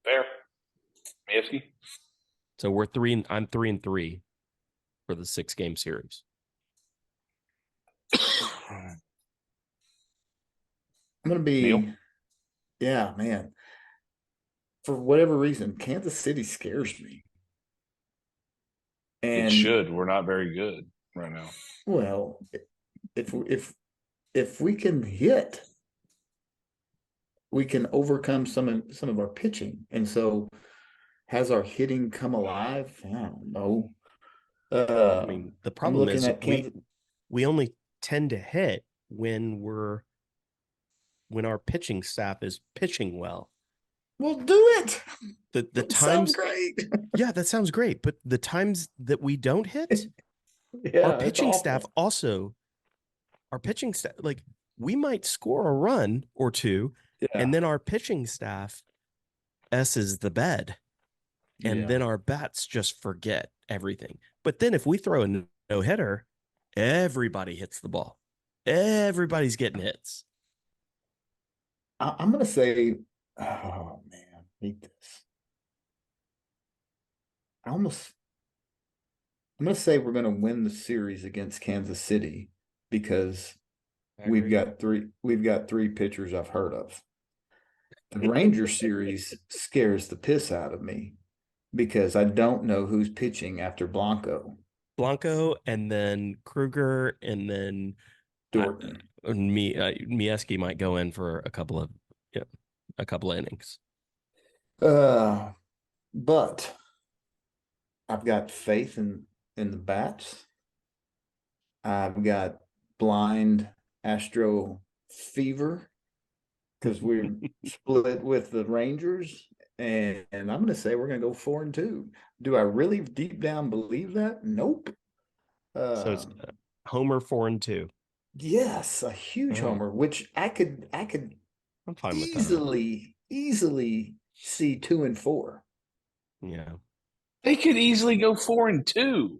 Fair. Mayevsky? So I'm 3-3 for the 6-game series. I'm going to be Neal? Yeah, man. For whatever reason, Kansas City scares me. And it should. We're not very good right now. Well, if we can hit, we can overcome some of our pitching. And so has our hitting come alive? I don't know. I mean, the problem is we only tend to hit when our pitching staff is pitching well. Well, do it. The that times sounds great. Yeah, that sounds great. But the times that we don't hit, our pitching staff like we might score a run or two, and then our pitching staff S's the bed. And then our bats just forget everything. But then if we throw a no-hitter, everybody hits the ball. Everybody's getting hits. I'm going to say, oh, man, I hate this. I'm going to say we're going to win the series against Kansas City, because we've got three pitchers I've heard of. The Ranger series scares the piss out of me because I don't know who's pitching after Blanco. And then Kruger, and then Dorton. Mieski might go in for a couple of innings. But I've got faith in the bats. I've got blind Astro fever because we're split with the Rangers, and I'm going to say we're going to go 4-2. Do I really deep down believe that? Nope. So it's Homer 4-2. Yes, a huge homer, which I could I'm fine with easily see 2-4. Yeah, they could easily go 4-2.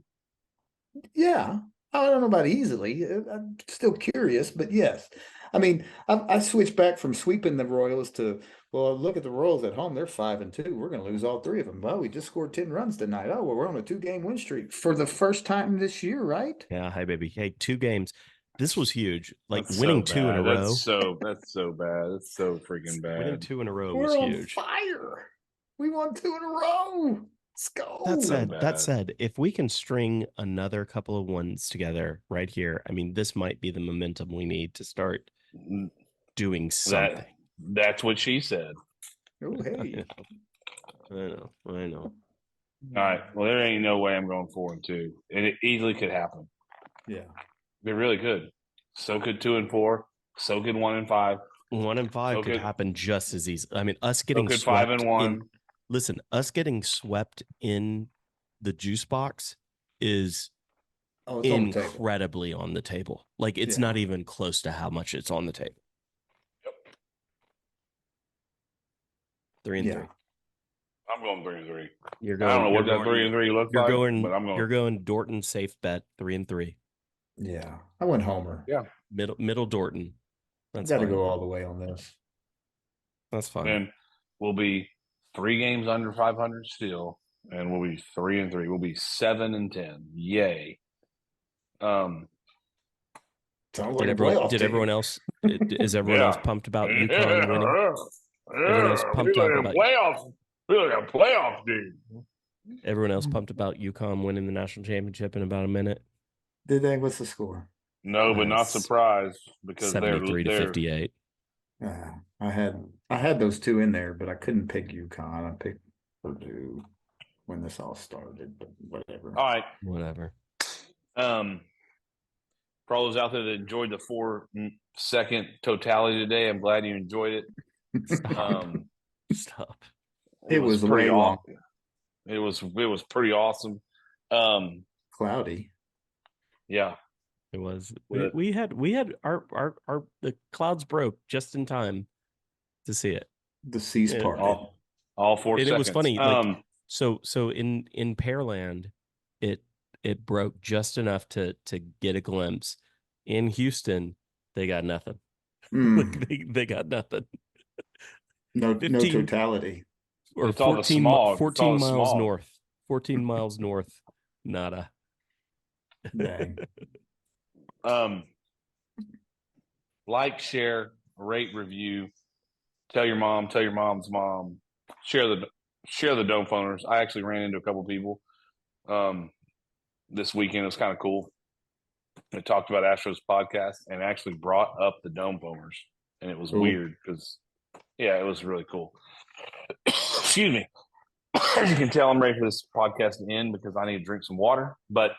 Yeah, I don't know about easily. I'm still curious, but yes. I mean, I switched back from sweeping the Royals to, well, look at the Royals at home. They're 5-2. We're going to lose all three of them. Well, we just scored 10 runs tonight. Oh, well, we're on a 2-game win streak for the first time this year, right? Yeah, hi baby. Hey, 2 games. This was huge. Like That's winning so 2 in a row. That's so bad. That's so freaking bad. Winning 2 in a row We're was on huge. fire. We won 2 in a row. Let's go. That said, if we can string another couple of ones together right here, I mean, this might be the momentum we need to start doing something. That's what she said. Oh, hey. I know. All right. Well, there ain't no way I'm going 4-2. And it easily could happen. Yeah. It really could. So could 2-4. So could 1-5. 1-5 could happen just as easy. I mean, us getting so swept 5-1. Listen, us getting swept in the juice box is incredibly on the table. Like, it's not even close to how much it's on the table. Yep. 3-3. I'm going 3-3. You're going, I don't know what that 3-3 looks like, but I'm going. You're going Dorton safe bet 3-3. Yeah, I went Homer. Yeah, middle Dorton. That's got to go all the way on this. That's fine. And we'll be 3 games under 500 still, and we'll be 3-3. We'll be 7-10. Yay! Did everyone else? Is everyone else pumped about UConn winning? Everyone else pumped up about playoffs. We look at playoff, dude. Everyone else pumped about UConn winning the national championship in about a minute. Did they? What's the score? No, but not surprised because 73-58. I had those 2 in there, but I couldn't pick UConn. I picked Purdue when this all started, but whatever. All right, whatever. For all those out there that enjoyed the 4-second totality today, I'm glad you enjoyed it. Stop. It was pretty long. It was pretty awesome. Cloudy. Yeah. It was. We had our the clouds broke just in time to see it. The seas parted. All 4 seconds. It was funny. Like, so in Pearland, it broke just enough to get a glimpse. In Houston, they got nothing. Like they got nothing. No totality. Or it's 14 miles smog. north. 14 miles north. Nada. Dang. Like, share, rate, review. Tell your mom. Tell your mom's mom. Share the Dome Phoners. I actually ran into a couple people this weekend. It was kind of cool. They talked about Astros podcast and actually brought up the Dome Phoners, and it was weird because, it was really cool. Excuse me. As you can tell, I'm ready for this podcast to end because I need to drink some water. But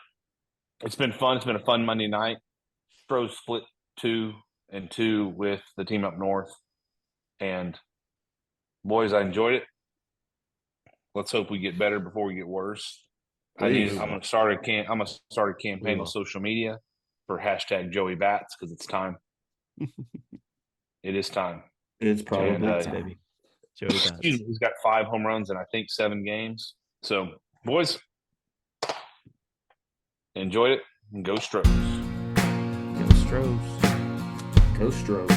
it's been fun. It's been a fun Monday night. Astros split 2-2 with the team up north. And boys, I enjoyed it. Let's hope we get better before we get worse. I'm gonna start a campaign on social media for #JoeyBats because it's time. It is time. It's probably time. Baby. Joey Bats. He's got 5 home runs in I think 7 games. So, boys, enjoyed it. And go Stros. Go Stros. Go Stros.